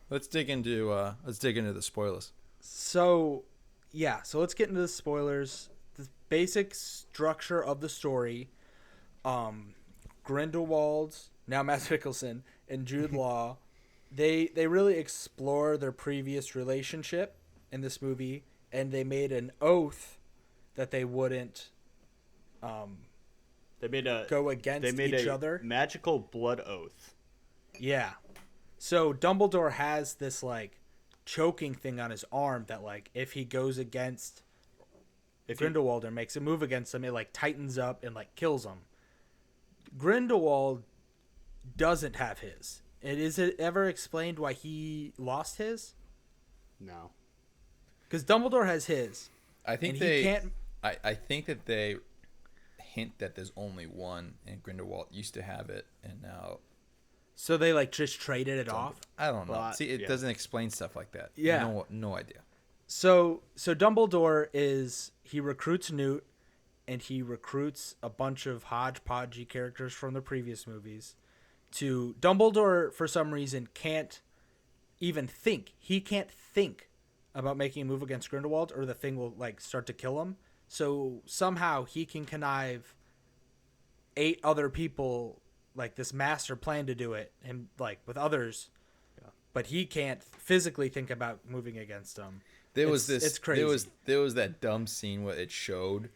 Speaker 1: Let's dig into the spoilers.
Speaker 2: So let's get into the spoilers. The basic structure of the story. Grindelwald, now Matt Mickelson, and Jude Law, they really explore their previous relationship in this movie, and they made an oath that they wouldn't go against each other.
Speaker 3: Magical blood oath.
Speaker 2: Yeah. So Dumbledore has this like choking thing on his arm that like if he goes against Grindelwald or makes a move against him, it like tightens up and like kills him. Grindelwald doesn't have his. And is it ever explained why he lost his?
Speaker 3: No.
Speaker 2: Because Dumbledore has his.
Speaker 1: I think I think that they hint that there's only one, and Grindelwald used to have it, and now.
Speaker 2: So they like just traded it off?
Speaker 1: I don't know. See, it doesn't explain stuff like that.
Speaker 2: Yeah.
Speaker 1: No idea.
Speaker 2: So Dumbledore he recruits Newt, and he recruits a bunch of hodgepodgey characters from the previous movies. Dumbledore, for some reason, can't even think. He can't think about making a move against Grindelwald, or the thing will like start to kill him. So somehow he can connive 8 other people, like this master plan to do it, and like with others, but he can't physically think about moving against them. It's crazy.
Speaker 1: There was that dumb scene where it showed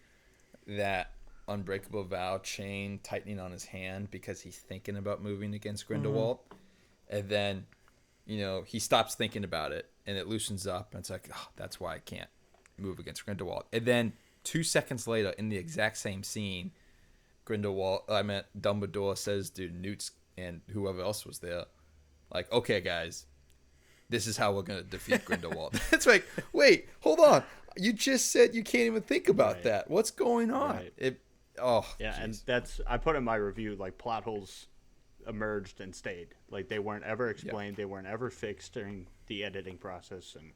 Speaker 1: that unbreakable vow chain tightening on his hand because he's thinking about moving against Grindelwald, and then he stops thinking about it and it loosens up, and it's like, oh, that's why I can't move against Grindelwald. And then 2 seconds later, in the exact same scene, Dumbledore says to Newt and whoever else was there, like, okay, guys, this is how we're going to defeat Grindelwald. It's like, wait, hold on. You just said you can't even think about that. What's going on?
Speaker 3: Right. And I put in my review, like, plot holes emerged and stayed. Like, they weren't ever explained. They weren't ever fixed during the editing process. And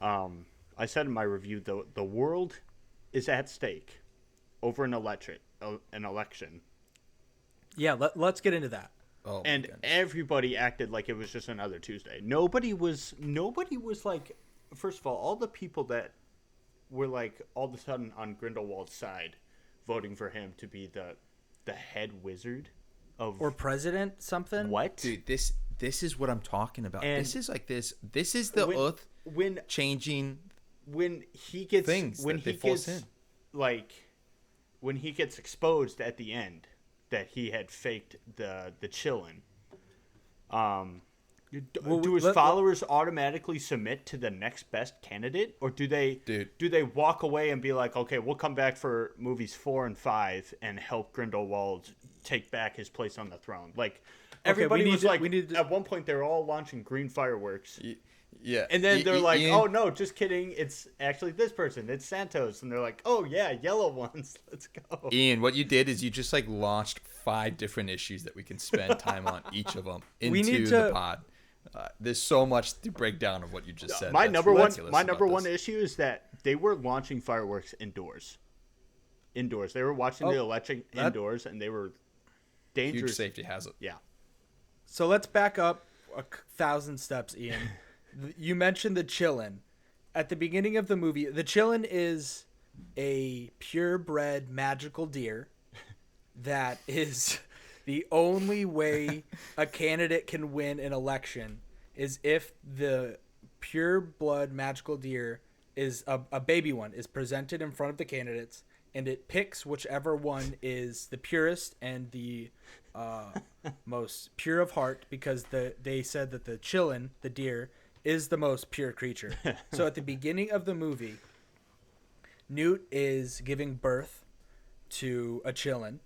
Speaker 3: I said in my review, the world is at stake over an election.
Speaker 2: Yeah, let's get into that.
Speaker 1: Oh,
Speaker 3: and everybody acted like it was just another Tuesday. Nobody was like, first of all the people that were like all of a sudden on Grindelwald's side, voting for him to be the head wizard of
Speaker 2: or president something.
Speaker 3: What,
Speaker 1: dude? This is what I'm talking about.
Speaker 3: And
Speaker 1: this is like this. This is the earth changing.
Speaker 3: When he gets
Speaker 1: things
Speaker 3: when
Speaker 1: that
Speaker 3: he
Speaker 1: they force
Speaker 3: gets
Speaker 1: in.
Speaker 3: like when he gets exposed at the end that he had faked the chillin'. Do his followers automatically submit to the next best candidate, or do they walk away and be like, okay, we'll come back for movies 4 and 5 and help Grindelwald take back his place on the throne? Like everybody was like, at one point they were all launching green fireworks.
Speaker 1: Yeah.
Speaker 3: And then they're like,
Speaker 1: Ian,
Speaker 3: oh, no, just kidding. It's actually this person. It's Santos. And they're like, oh, yeah, yellow ones. Let's go.
Speaker 1: Ian, what you did is you just like launched 5 different issues that we can spend time on each of them into the pod. There's so much to break down of what you just said.
Speaker 3: My number one issue is that they were launching fireworks indoors. They were watching the election indoors, and they were dangerous.
Speaker 1: Huge safety hazard.
Speaker 3: Yeah.
Speaker 2: So let's back up 1,000 steps, Ian. You mentioned the chillin'. At the beginning of the movie, the chillin' is a purebred magical deer that is the only way a candidate can win an election is if the pure blood magical deer is a baby one is presented in front of the candidates, and it picks whichever one is the purest and the most pure of heart, because they said that the chillin', the deer, is the most pure creature. So at the beginning of the movie, Newt is giving birth to a chillin'.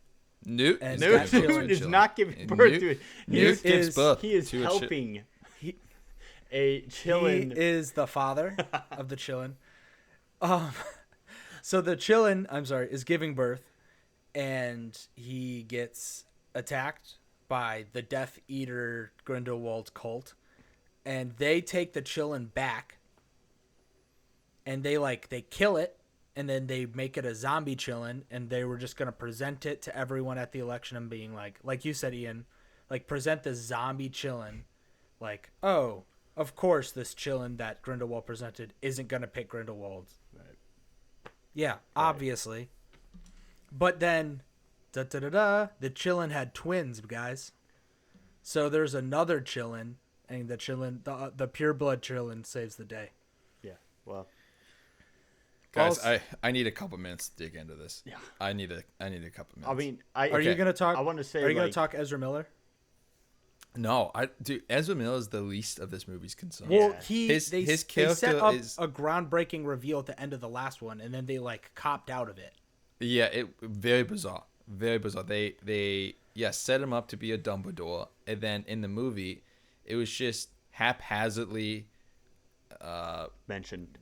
Speaker 1: Newt
Speaker 3: is not giving birth to it.
Speaker 1: Newt gives birth.
Speaker 3: He is helping a chillin'.
Speaker 2: He is the father of the chillin'. So the chillin', is giving birth, and he gets attacked by the Death Eater Grindelwald cult. And they take the chillin' back, and they kill it, and then they make it a zombie chillin', and they were just gonna present it to everyone at the election and being like you said, Ian, like present the zombie chillin', like, oh, of course this chillin' that Grindelwald presented isn't gonna pick Grindelwald.
Speaker 3: Right.
Speaker 2: Yeah, obviously. But then, the chillin' had twins, guys. So there's another chillin'. And the chillin', the pure blood chillin' saves the day.
Speaker 3: Yeah, well,
Speaker 1: guys, I need a couple minutes to dig into this.
Speaker 3: Yeah,
Speaker 1: I need a couple minutes.
Speaker 3: I mean,
Speaker 2: are you gonna talk?
Speaker 3: I want to say,
Speaker 2: are you gonna talk Ezra Miller?
Speaker 1: No, Ezra Miller is the least of this movie's concern.
Speaker 2: Well,
Speaker 1: his character
Speaker 2: they set up
Speaker 1: is
Speaker 2: a groundbreaking reveal at the end of the last one, and then they copped out of it.
Speaker 1: Yeah, very bizarre, very bizarre. They set him up to be a Dumbledore, and then in the movie, it was just haphazardly
Speaker 3: mentioned.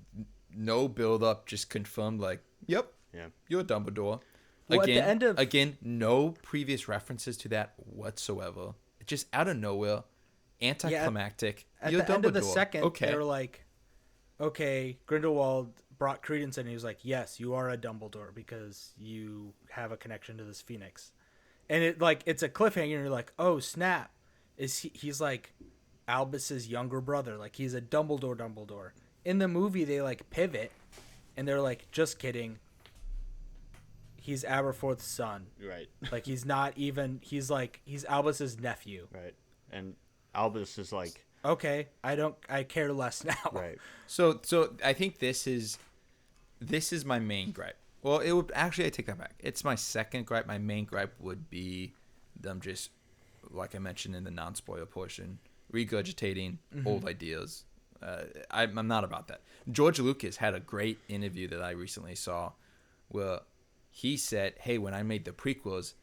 Speaker 1: No build up, just confirmed yep,
Speaker 3: yeah,
Speaker 1: you're a Dumbledore.
Speaker 2: Well,
Speaker 1: Again, no previous references to that whatsoever. Just out of nowhere, anticlimactic.
Speaker 2: At
Speaker 1: you're
Speaker 2: the
Speaker 1: Dumbledore.
Speaker 2: end of the second,
Speaker 1: okay.
Speaker 2: they were like, okay, Grindelwald brought credence in, and he was like, yes, you are a Dumbledore because you have a connection to this phoenix. And it's a cliffhanger, and you're like, oh, snap. He's like Albus's younger brother, like he's a Dumbledore. In the movie, they pivot, and they're like, just kidding. He's Aberforth's son.
Speaker 3: Right.
Speaker 2: He's not even. He's Albus's nephew.
Speaker 3: Right. And Albus is like,
Speaker 2: okay, I care less now.
Speaker 3: Right.
Speaker 1: So I think this is my main gripe. Well, it would actually, I take that back. It's my second gripe. My main gripe would be them just, like I mentioned in the non-spoiler portion, regurgitating old ideas. I'm not about that. George Lucas had a great interview that I recently saw where he said, hey, when I made the prequels,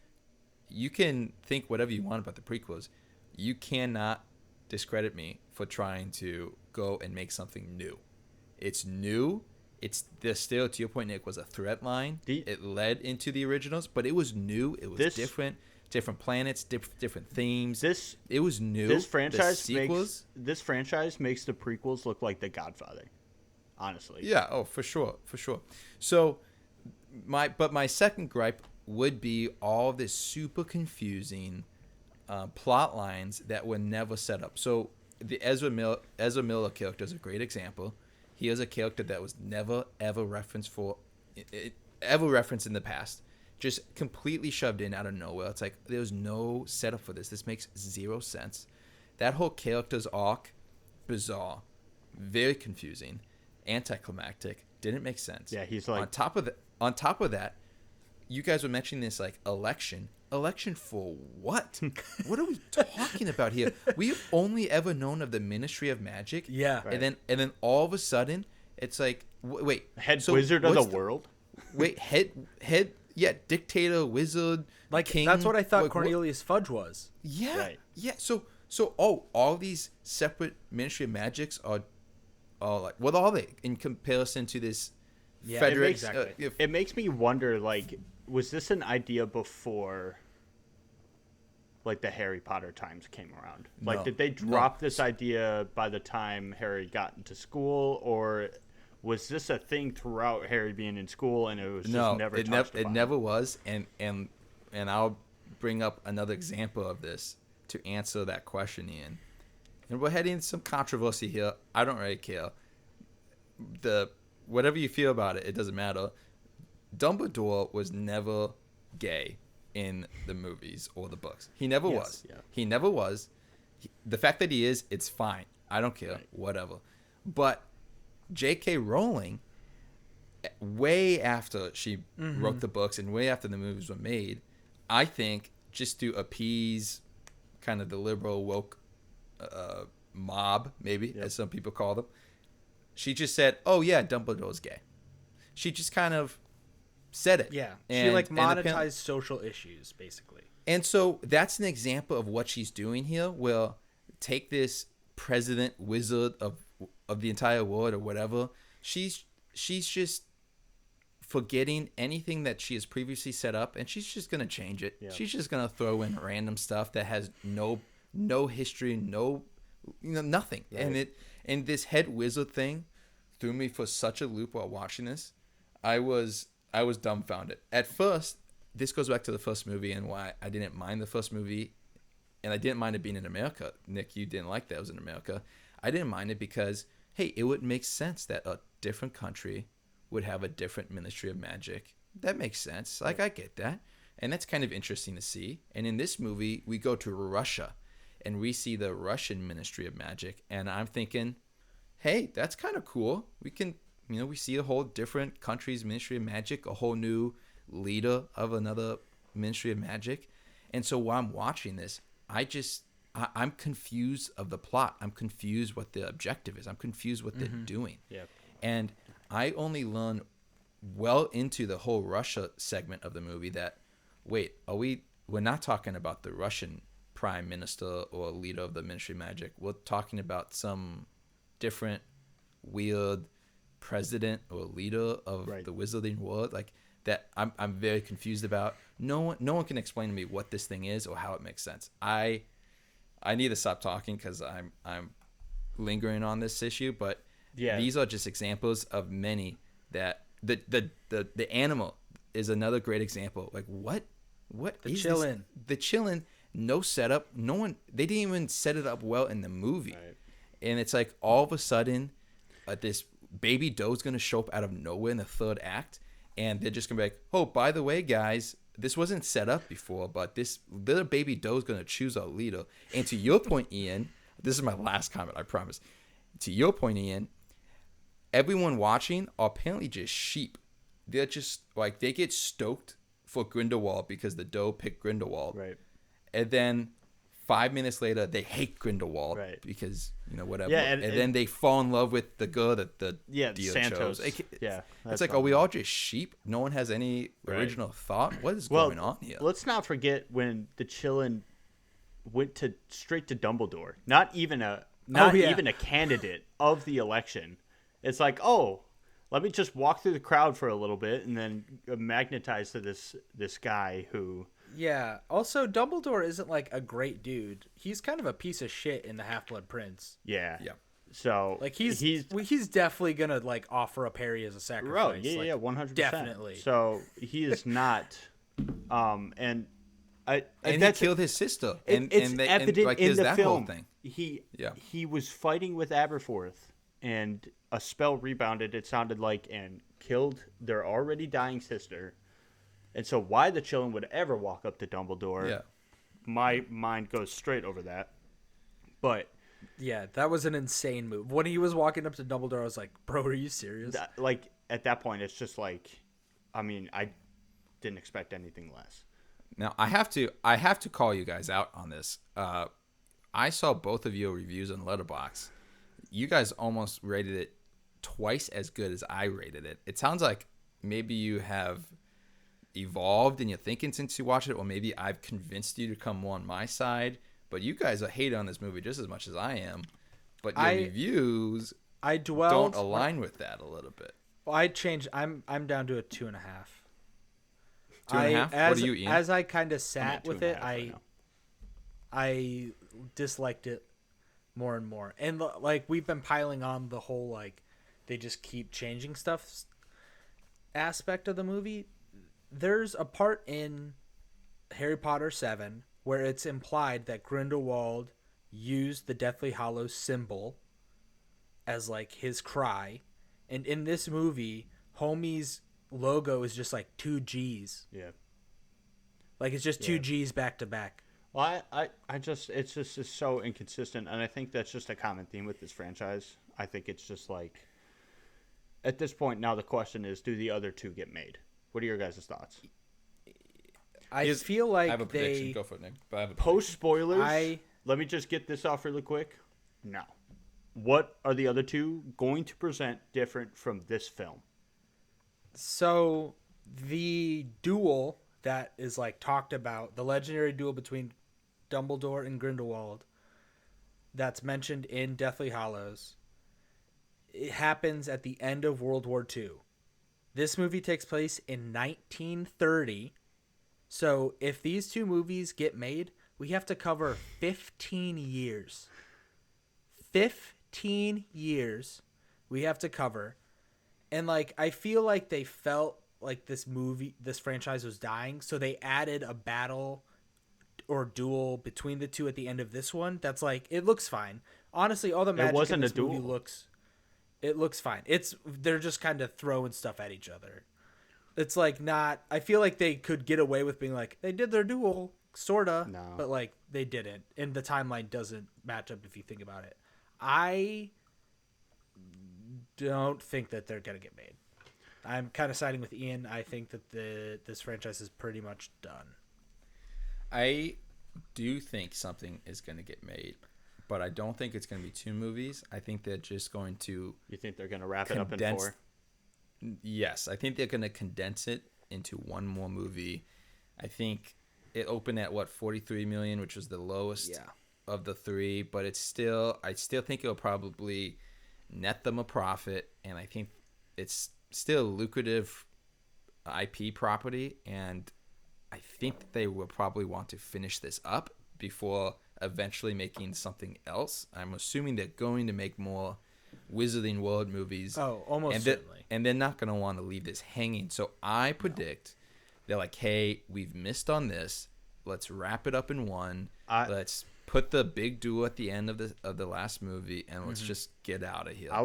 Speaker 1: you can think whatever you want about the prequels. You cannot discredit me for trying to go and make something new. It's new. This still, to your point, Nick, was a thread line. It led into the originals, but it was new. It was different planets, different themes. It was new.
Speaker 3: This franchise makes the prequels look like The Godfather. honestly.
Speaker 1: Yeah. Oh, for sure. So my second gripe would be all this super confusing plot lines that were never set up. So the Ezra Miller character is a great example. He is a character that was never ever referenced in the past. Just completely shoved in out of nowhere. It's like there's no setup for this. This makes zero sense. That whole character's arc, bizarre, very confusing, anticlimactic, didn't make sense.
Speaker 3: Yeah, he's like
Speaker 1: on top of that, you guys were mentioning this like election. Election for what? What are we talking about here? We've only ever known of the Ministry of Magic.
Speaker 2: Yeah.
Speaker 1: Right. And then all of a sudden, it's like wait,
Speaker 3: head wizard of the world.
Speaker 1: Wait, head. Yeah, dictator, wizard,
Speaker 2: like
Speaker 1: king.
Speaker 2: That's what I thought Cornelius Fudge was.
Speaker 1: Yeah,
Speaker 3: right.
Speaker 1: Yeah. So all these separate Ministry of Magics are like, what are they in comparison to this?
Speaker 2: Yeah,
Speaker 1: Frederick.
Speaker 3: It makes me wonder, like, was this an idea before, like, the Harry Potter times came around? Like, did they drop this idea by the time Harry got into school, or was this a thing throughout Harry being in school and it was just never touched upon?
Speaker 1: It never was, and I'll bring up another example of this to answer that question, Ian. And we're heading into some controversy here. I don't really care. Whatever you feel about it, it doesn't matter. Dumbledore was never gay in the movies or the books. He never was.
Speaker 3: Yeah.
Speaker 1: He never was. The fact that he is, it's fine. I don't care. Right. Whatever. But J.K. Rowling, way after she wrote the books and way after the movies were made, I think just to appease kind of the liberal woke mob, maybe, as some people call them, she just said, oh, yeah, Dumbledore's gay. She just kind of said it.
Speaker 2: Yeah. She monetized social issues, basically.
Speaker 1: And so that's an example of what she's doing here. Well, take this president wizard of the entire world or whatever. She's just forgetting anything that she has previously set up, and she's just going to change it. Yeah. She's just going to throw in random stuff that has no history, nothing. Right. And this head wizard thing threw me for such a loop while watching this. I was dumbfounded. At first, this goes back to the first movie and why I didn't mind the first movie, and I didn't mind it being in America. Nick, you didn't like that it was in America. I didn't mind it because, hey, it would make sense that a different country would have a different Ministry of Magic. That makes sense. Like, I get that. And that's kind of interesting to see. And in this movie, we go to Russia, and we see the Russian Ministry of Magic. And I'm thinking, hey, that's kind of cool. We can, we see a whole different country's Ministry of Magic, a whole new leader of another Ministry of Magic. And so while I'm watching this, I'm confused of the plot. I'm confused what the objective is. I'm confused what they're doing.
Speaker 3: Yep.
Speaker 1: And I only learned well into the whole Russia segment of the movie that, wait, we're not talking about the Russian prime minister or leader of the Ministry of Magic. We're talking about some different weird president or leader of the wizarding world. Like that I'm very confused about. No one can explain to me what this thing is or how it makes sense. I need to stop talking because I'm lingering on this issue, but these are just examples of many that the animal is another great example. Like what
Speaker 2: the
Speaker 1: is
Speaker 2: chillin'.
Speaker 1: This? The chillin', no setup. They didn't even set it up well in the movie.
Speaker 3: Right.
Speaker 1: And it's like all of a sudden this baby doe's going to show up out of nowhere in the third act, and they're just going to be like, oh, by the way, guys, this wasn't set up before, but this little baby doe's going to choose our leader. And to your point, Ian, this is my last comment, I promise. To your point, Ian, everyone watching are apparently just sheep. They're just like, they get stoked for Grindelwald because the doe picked Grindelwald.
Speaker 3: Right.
Speaker 1: And then 5 minutes later, they hate Grindelwald because, whatever. Yeah, and then they fall in love with the girl that the deer
Speaker 3: Santos.
Speaker 1: chose. It's like, are we all just sheep? No one has any original thought? What is going on here?
Speaker 3: Let's not forget when the Chillin went straight to Dumbledore. Not even a candidate of the election. It's like, oh, let me just walk through the crowd for a little bit and then magnetize to this guy who...
Speaker 2: Yeah. Also, Dumbledore isn't like a great dude. He's kind of a piece of shit in the Half-Blood Prince.
Speaker 3: Yeah.
Speaker 1: Yeah.
Speaker 3: So
Speaker 2: like he's definitely gonna like offer up Harry as a sacrifice.
Speaker 3: Yeah,
Speaker 2: like,
Speaker 3: yeah, 100%.
Speaker 2: Definitely.
Speaker 3: So he is not, and
Speaker 1: and
Speaker 3: that's
Speaker 1: he killed his sister.
Speaker 3: it's evident
Speaker 1: like,
Speaker 3: in the
Speaker 1: that
Speaker 3: film.
Speaker 1: whole thing.
Speaker 3: He was fighting with Aberforth, and a spell rebounded. It sounded like and killed their already dying sister. And so, why the children would ever walk up to Dumbledore?
Speaker 1: Yeah.
Speaker 3: My mind goes straight over that. But
Speaker 2: yeah, that was an insane move. When he was walking up to Dumbledore, I was like, "Bro, are you serious?"
Speaker 3: Like at that point, it's just like, I mean, I didn't expect anything less.
Speaker 1: Now I have to call you guys out on this. I saw both of your reviews on Letterboxd. You guys almost rated it twice as good as I rated it. It sounds like maybe you have evolved in your thinking since you watched it, or maybe I've convinced you to come more on my side. But you guys are hating on this movie just as much as I am. But your reviews don't align with that a little bit.
Speaker 2: Well, I changed. I'm down to a 2.5.
Speaker 1: 2.5. What are you, Ian?
Speaker 2: As I kind of sat with it, I disliked it more and more. And like we've been piling on the whole like they just keep changing stuff aspect of the movie. There's a part in Harry Potter 7 where it's implied that Grindelwald used the Deathly Hallows symbol as like his cry, and in this movie, Homie's logo is just like 2 G's.
Speaker 3: Yeah.
Speaker 2: Like it's just 2 G's back to back.
Speaker 3: Well, it's just so inconsistent, and I think that's just a common theme with this franchise. I think it's just like, at this point now the question is, do the other two get made? What are your guys' thoughts?
Speaker 2: I feel like
Speaker 1: I have a prediction. Go for it, Nick.
Speaker 3: Post spoilers. Let me just get this off really quick. No. What are the other two going to present different from this film?
Speaker 2: So the duel that is like talked about, the legendary duel between Dumbledore and Grindelwald, that's mentioned in Deathly Hallows, it happens at the end of World War II. This movie takes place in 1930. So if these two movies get made, we have to cover 15 years. 15 years we have to cover. And like I feel like they felt like this franchise was dying, so they added a battle or duel between the two at the end of this one. That's like, it looks fine. Honestly, all the magic in this movie looks fine. They're just kind of throwing stuff at each other. It's like not. I feel like they could get away with being like they did their duel, sorta, but like they didn't, and the timeline doesn't match up if you think about it. I don't think that they're gonna get made. I'm kind of siding with Ian. I think that this franchise is pretty much done.
Speaker 1: I do think something is going to get made, but I don't think it's going to be 2 movies. I think they're just going to.
Speaker 3: You think they're going to wrap it up in 4?
Speaker 1: Yes, I think they're going to condense it into one more movie. I think it opened at 43 million, which was the lowest of the 3, but I still think it'll probably net them a profit, and I think it's still lucrative IP property, and I think that they will probably want to finish this up before eventually making something else. I'm assuming they're going to make more Wizarding World movies.
Speaker 2: Oh, almost certainly.
Speaker 1: And they're not going to want to leave this hanging. So I predict they're like, hey, we've missed on this. Let's wrap it up in one. Let's put the big duel at the end of the last movie, and let's just get out of here.
Speaker 3: I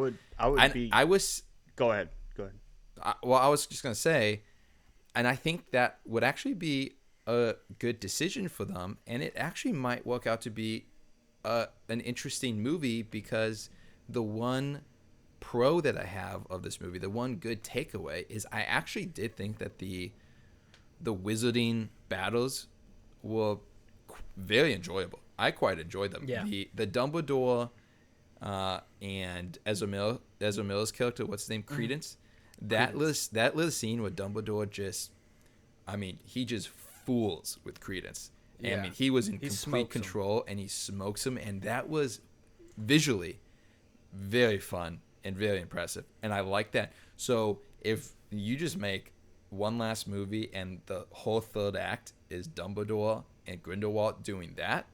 Speaker 3: was. Go ahead.
Speaker 1: I was just going to say, and I think that would actually be a good decision for them, and it actually might work out to be an interesting movie, because the one pro that I have of this movie, the one good takeaway, is I actually did think that the wizarding battles were very enjoyable. I quite enjoyed them.
Speaker 2: Yeah.
Speaker 1: The Dumbledore and Ezra Miller's character, what's his name, Credence. That little scene where Dumbledore he just fools with Credence. Yeah. I mean, he was in complete control, and he smokes him, and that was visually very fun and very impressive, and I like that. So if you just make one last movie and the whole third act is Dumbledore and Grindelwald doing that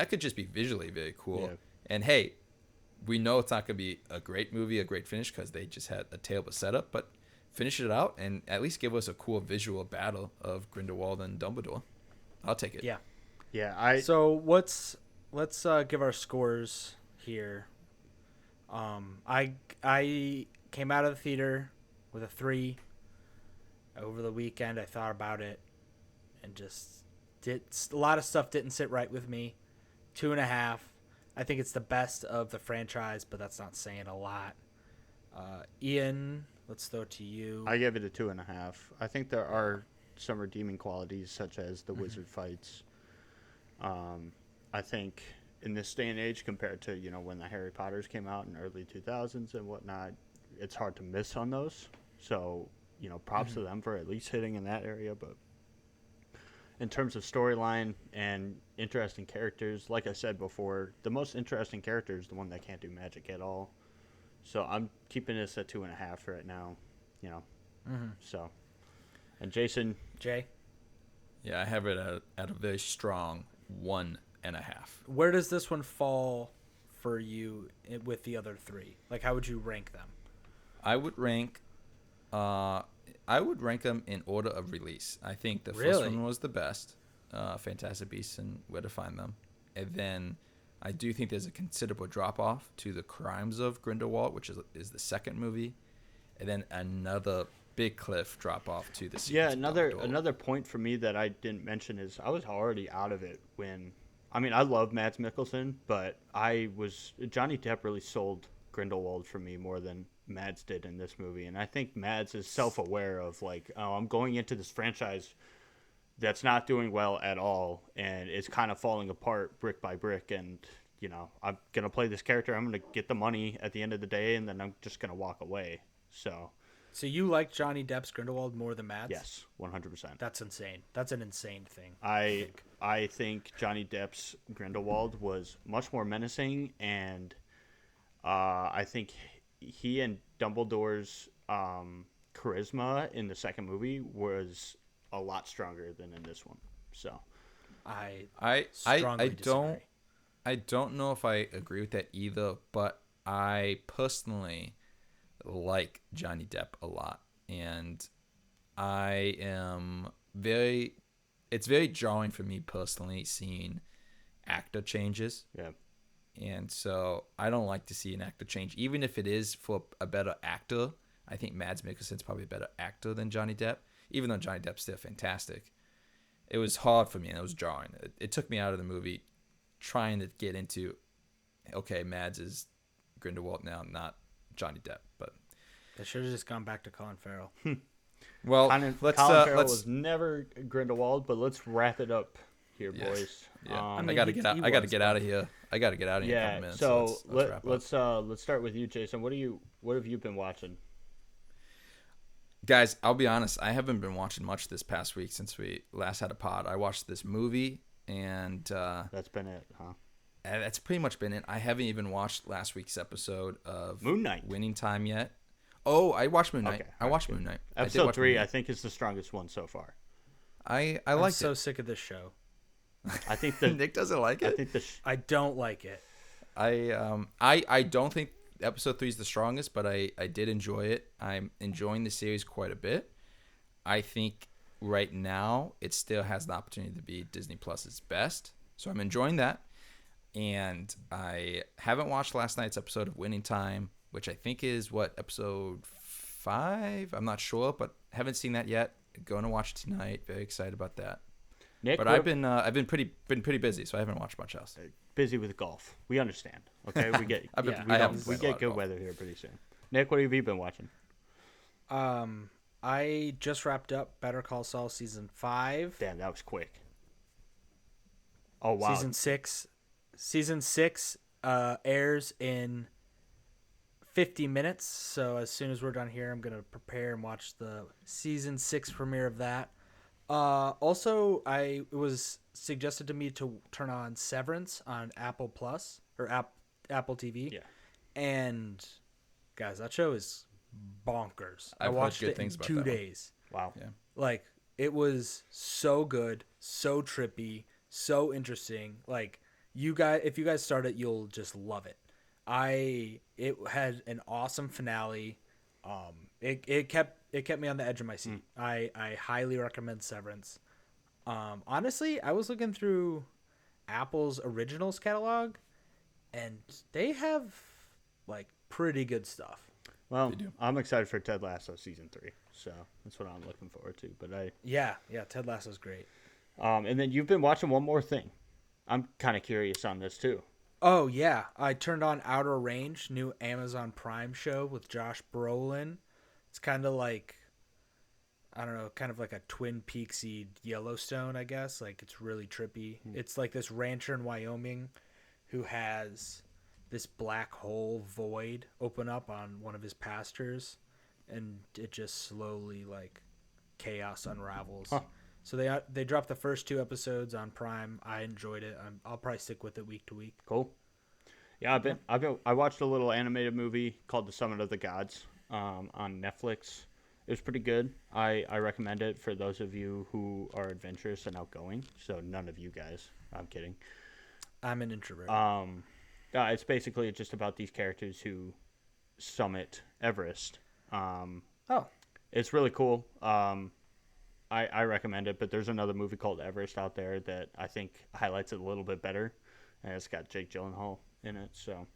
Speaker 1: could just be visually very cool. Yeah. And hey, we know it's not going to be a great movie, a great finish, because they just had a terrible setup, but finish it out and at least give us a cool visual battle of Grindelwald and Dumbledore. I'll take it.
Speaker 2: Yeah.
Speaker 3: Yeah.
Speaker 2: So let's give our scores here. I came out of the theater with a 3. Over the weekend, I thought about it and just a lot of stuff didn't sit right with me. 2.5. I think it's the best of the franchise, but that's not saying a lot. Ian, let's throw it to you.
Speaker 3: I give it a 2.5. I think there are some redeeming qualities, such as the wizard fights. I think in this day and age, compared to when the Harry Potters came out in early 2000s and whatnot, it's hard to miss on those. So props to them for at least hitting in that area. But in terms of storyline and interesting characters, like I said before, the most interesting character is the one that can't do magic at all. So I'm keeping this at 2.5 right now. So, and Jason,
Speaker 2: Jay,
Speaker 1: yeah, I have it at a very strong 1.5.
Speaker 2: Where does this one fall for you with the other 3? Like, how would you rank them?
Speaker 1: I would rank them in order of release. I think the first one was the best, Fantastic Beasts and Where to Find Them. And then I do think there's a considerable drop-off to The Crimes of Grindelwald, which is the second movie. And then another big cliff drop-off to the Secrets of Dumbledore.
Speaker 3: Another point for me that I didn't mention is I was already out of it when... I mean, I love Mads Mikkelsen, but Johnny Depp really sold Grindelwald for me more than Mads did in this movie. And I think Mads is self-aware of I'm going into this franchise that's not doing well at all, and it's kind of falling apart brick by brick, and I'm gonna play this character, I'm gonna get the money at the end of the day, and then I'm just gonna walk away. So
Speaker 2: you like Johnny Depp's Grindelwald more than Mads?
Speaker 3: Yes, 100%.
Speaker 2: That's insane. That's an insane thing.
Speaker 3: I think Johnny Depp's Grindelwald was much more menacing, and I think he and Dumbledore's charisma in the second movie was a lot stronger than in this one. So
Speaker 2: I
Speaker 1: don't know if I agree with that either, but I personally like Johnny Depp a lot, and it's very jarring for me personally seeing actor changes.
Speaker 3: Yeah.
Speaker 1: And so I don't like to see an actor change, even if it is for a better actor. I think Mads Mikkelsen's probably a better actor than Johnny Depp, even though Johnny Depp's still fantastic. It was hard for me, and it was jarring. It took me out of the movie trying to get into, okay, Mads is Grindelwald now, not Johnny Depp. But
Speaker 2: I should have just gone back to Colin Farrell.
Speaker 1: Well,
Speaker 3: Colin Farrell was never Grindelwald, but let's wrap it up here, boys.
Speaker 1: Yeah. I got to get out. I got to get out of here. I got to get out of here in a couple minutes.
Speaker 3: So
Speaker 1: let's
Speaker 3: start with you, Jason. What have you been watching?
Speaker 1: Guys, I'll be honest. I haven't been watching much this past week since we last had a pod. I watched this movie, and
Speaker 3: that's been it, huh?
Speaker 1: That's pretty much been it. I haven't even watched last week's episode of
Speaker 3: Moon Knight
Speaker 1: Winning Time yet. Oh, I watched Moon Knight. Okay, I watched Moon Knight.
Speaker 3: Episode 3, I think, is the strongest one so far.
Speaker 1: I'm
Speaker 2: so sick of this show.
Speaker 3: I think
Speaker 1: Nick doesn't like it.
Speaker 2: I don't like it.
Speaker 1: I don't think episode 3 is the strongest, but I did enjoy it. I'm enjoying the series quite a bit. I think right now it still has the opportunity to be Disney Plus's best, so I'm enjoying that. And I haven't watched last night's episode of Winning Time, which I think is episode 5. I'm not sure, but haven't seen that yet. Going to watch it tonight. Very excited about that.
Speaker 3: Nick,
Speaker 1: but I've been pretty busy, so I haven't watched much else.
Speaker 3: Busy with golf. We understand. Okay, we get we get good weather here pretty soon. Nick, what have you been watching?
Speaker 2: I just wrapped up Better Call Saul season 5.
Speaker 3: Damn, that was quick. Oh wow.
Speaker 2: Season 6 airs in 50 minutes. So as soon as we're done here, I'm gonna prepare and watch the season 6 premiere of that. Also, it was suggested to me to turn on Severance on Apple Plus or Apple TV.
Speaker 3: Yeah.
Speaker 2: And guys, that show is bonkers.
Speaker 1: I
Speaker 2: watched it in
Speaker 1: about
Speaker 2: 2 days.
Speaker 3: Wow.
Speaker 1: Yeah.
Speaker 2: Like, it was so good, so trippy, so interesting. Like, if you guys start it, you'll just love it. It had an awesome finale. It kept me on the edge of my seat. I highly recommend Severance. Honestly, I was looking through Apple's originals catalog, and they have like pretty good stuff.
Speaker 3: Well, I'm excited for Ted Lasso season 3, so that's what I'm looking forward to. But
Speaker 2: yeah, Ted Lasso's great.
Speaker 3: And then you've been watching one more thing. I'm kind of curious on this too.
Speaker 2: Oh yeah, I turned on Outer Range, new Amazon Prime show with Josh Brolin. It's kind of like, I don't know, kind of like a Twin Peaksy Yellowstone, I guess. Like, it's really trippy. It's like this rancher in Wyoming who has this black hole void open up on one of his pastures, and it just slowly, like, chaos unravels.
Speaker 3: Huh.
Speaker 2: So they dropped the first 2 episodes on Prime. I enjoyed it. I'll probably stick with it week to week.
Speaker 3: Cool. Yeah, I watched a little animated movie called The Summit of the Gods on Netflix. It was pretty good. I recommend it for those of you who are adventurous and outgoing. So none of you guys. I'm kidding.
Speaker 2: I'm an introvert.
Speaker 3: It's basically just about these characters who summit Everest. It's really cool. I recommend it, but there's another movie called Everest out there that I think highlights it a little bit better, and it's got Jake Gyllenhaal in it. So,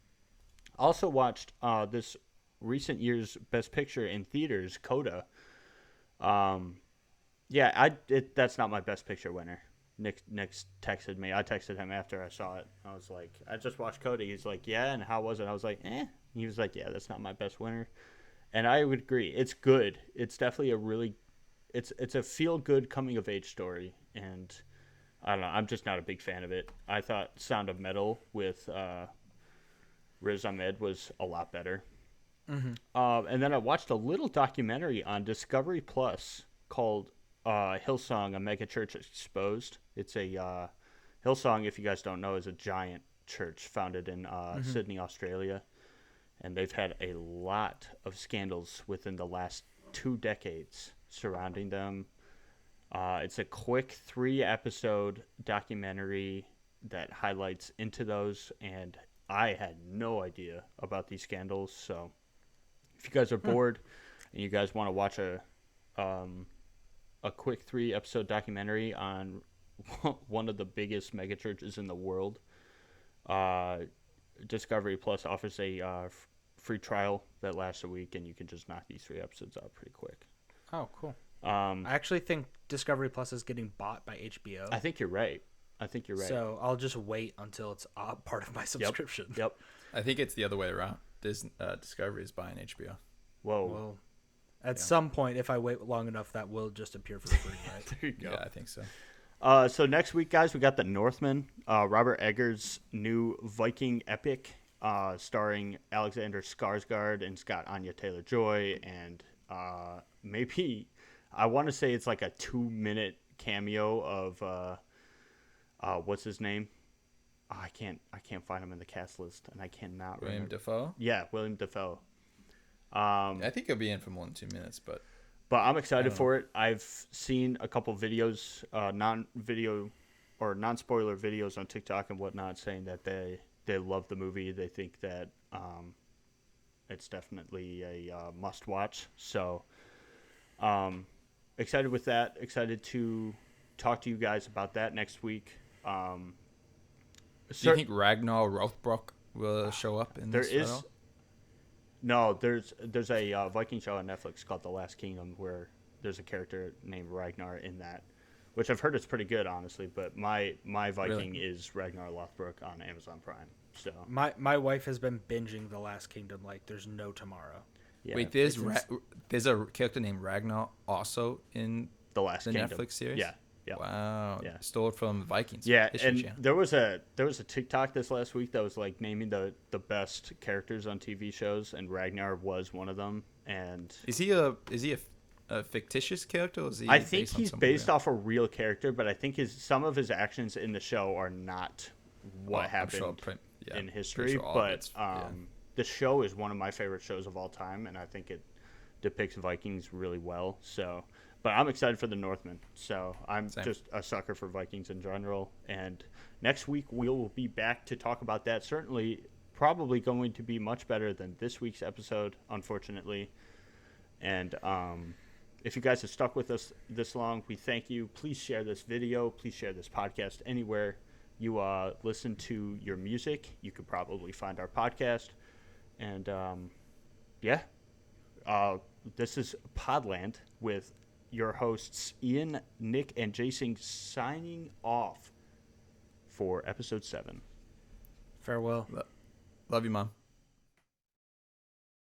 Speaker 3: also watched this recent year's Best Picture in theaters, Coda. That's not my Best Picture winner. Nick texted me. I texted him after I saw it. I was like, I just watched Coda. He's like, yeah, and how was it? I was like, eh. He was like, yeah, that's not my best winner, and I would agree. It's good. It's definitely a really It's a feel-good coming-of-age story, and I don't know. I'm just not a big fan of it. I thought Sound of Metal with Riz Ahmed was a lot better. Mm-hmm. And then I watched a little documentary on Discovery Plus called Hillsong, a Megachurch Exposed. It's a Hillsong, if you guys don't know, is a giant church founded in Sydney, Australia, and they've had a lot of scandals within the last 2 decades surrounding them. It's a quick 3-episode documentary that highlights into those, and I had no idea about these scandals. So if you guys are bored and you guys want to watch a quick 3-episode documentary on one of the biggest megachurches in the world, Discovery Plus offers a free trial that lasts a week, and you can just knock these 3 episodes out pretty quick.
Speaker 2: Oh, cool. I actually think Discovery Plus is getting bought by HBO.
Speaker 3: I think you're right.
Speaker 2: So I'll just wait until it's part of my subscription.
Speaker 3: Yep.
Speaker 1: I think it's the other way around. Discovery is buying HBO.
Speaker 3: Whoa.
Speaker 2: Well, at some point, if I wait long enough, that will just appear for free, right?
Speaker 3: There you go.
Speaker 1: Yeah, I think so.
Speaker 3: So next week, guys, we got The Northman, Robert Eggers' new Viking epic, starring Alexander Skarsgård, and it's got Anya Taylor-Joy, and maybe I want to say it's like a 2-minute cameo of what's his name? Oh, I can't find him in the cast list, and I cannot
Speaker 1: William
Speaker 3: remember.
Speaker 1: Dafoe?
Speaker 3: Yeah, William Dafoe.
Speaker 1: I think he'll be in for more than 2 minutes, but
Speaker 3: I'm excited for it. I've seen a couple videos, non-video or non-spoiler videos on TikTok and whatnot, saying that they love the movie. They think that it's definitely a must-watch. So, excited with that. Excited to talk to you guys about that next week.
Speaker 1: do you think Ragnar Lothbrok will show up in this?
Speaker 3: There's a Viking show on Netflix called The Last Kingdom where there's a character named Ragnar in that, which I've heard is pretty good, honestly. But my Viking is Ragnar Lothbrok on Amazon Prime. So
Speaker 2: my wife has been binging The Last Kingdom like there's no tomorrow.
Speaker 1: Yeah, wait, there's a character named Ragnar also in
Speaker 3: The Last Kingdom.
Speaker 1: Netflix series?
Speaker 3: Yeah. Yep.
Speaker 1: Wow.
Speaker 3: Yeah.
Speaker 1: Stole it from Vikings.
Speaker 3: Yeah,
Speaker 1: History
Speaker 3: and
Speaker 1: Channel.
Speaker 3: there was a TikTok this last week that was like naming the best characters on TV shows, and Ragnar was one of them. And
Speaker 1: Is he a fictitious character? Or is he
Speaker 3: I think
Speaker 1: based on
Speaker 3: he's
Speaker 1: somebody
Speaker 3: based
Speaker 1: else?
Speaker 3: off a real character, but I think some of his actions in the show are not what happened in history.
Speaker 1: Sure all of
Speaker 3: but
Speaker 1: it's- yeah.
Speaker 3: the show is one of my favorite shows of all time, and I think it depicts Vikings really well. So, but I'm excited for The Northman. So I'm just a sucker for Vikings in general. And next week we'll be back to talk about that. Certainly probably going to be much better than this week's episode, unfortunately. And if you guys have stuck with us this long, we thank you. Please share this video. Please share this podcast anywhere you listen to your music. You could probably find our podcast. And this is Podland with your hosts Ian, Nick, and Jason signing off for episode 7.
Speaker 2: Farewell.
Speaker 1: Love you, Mom.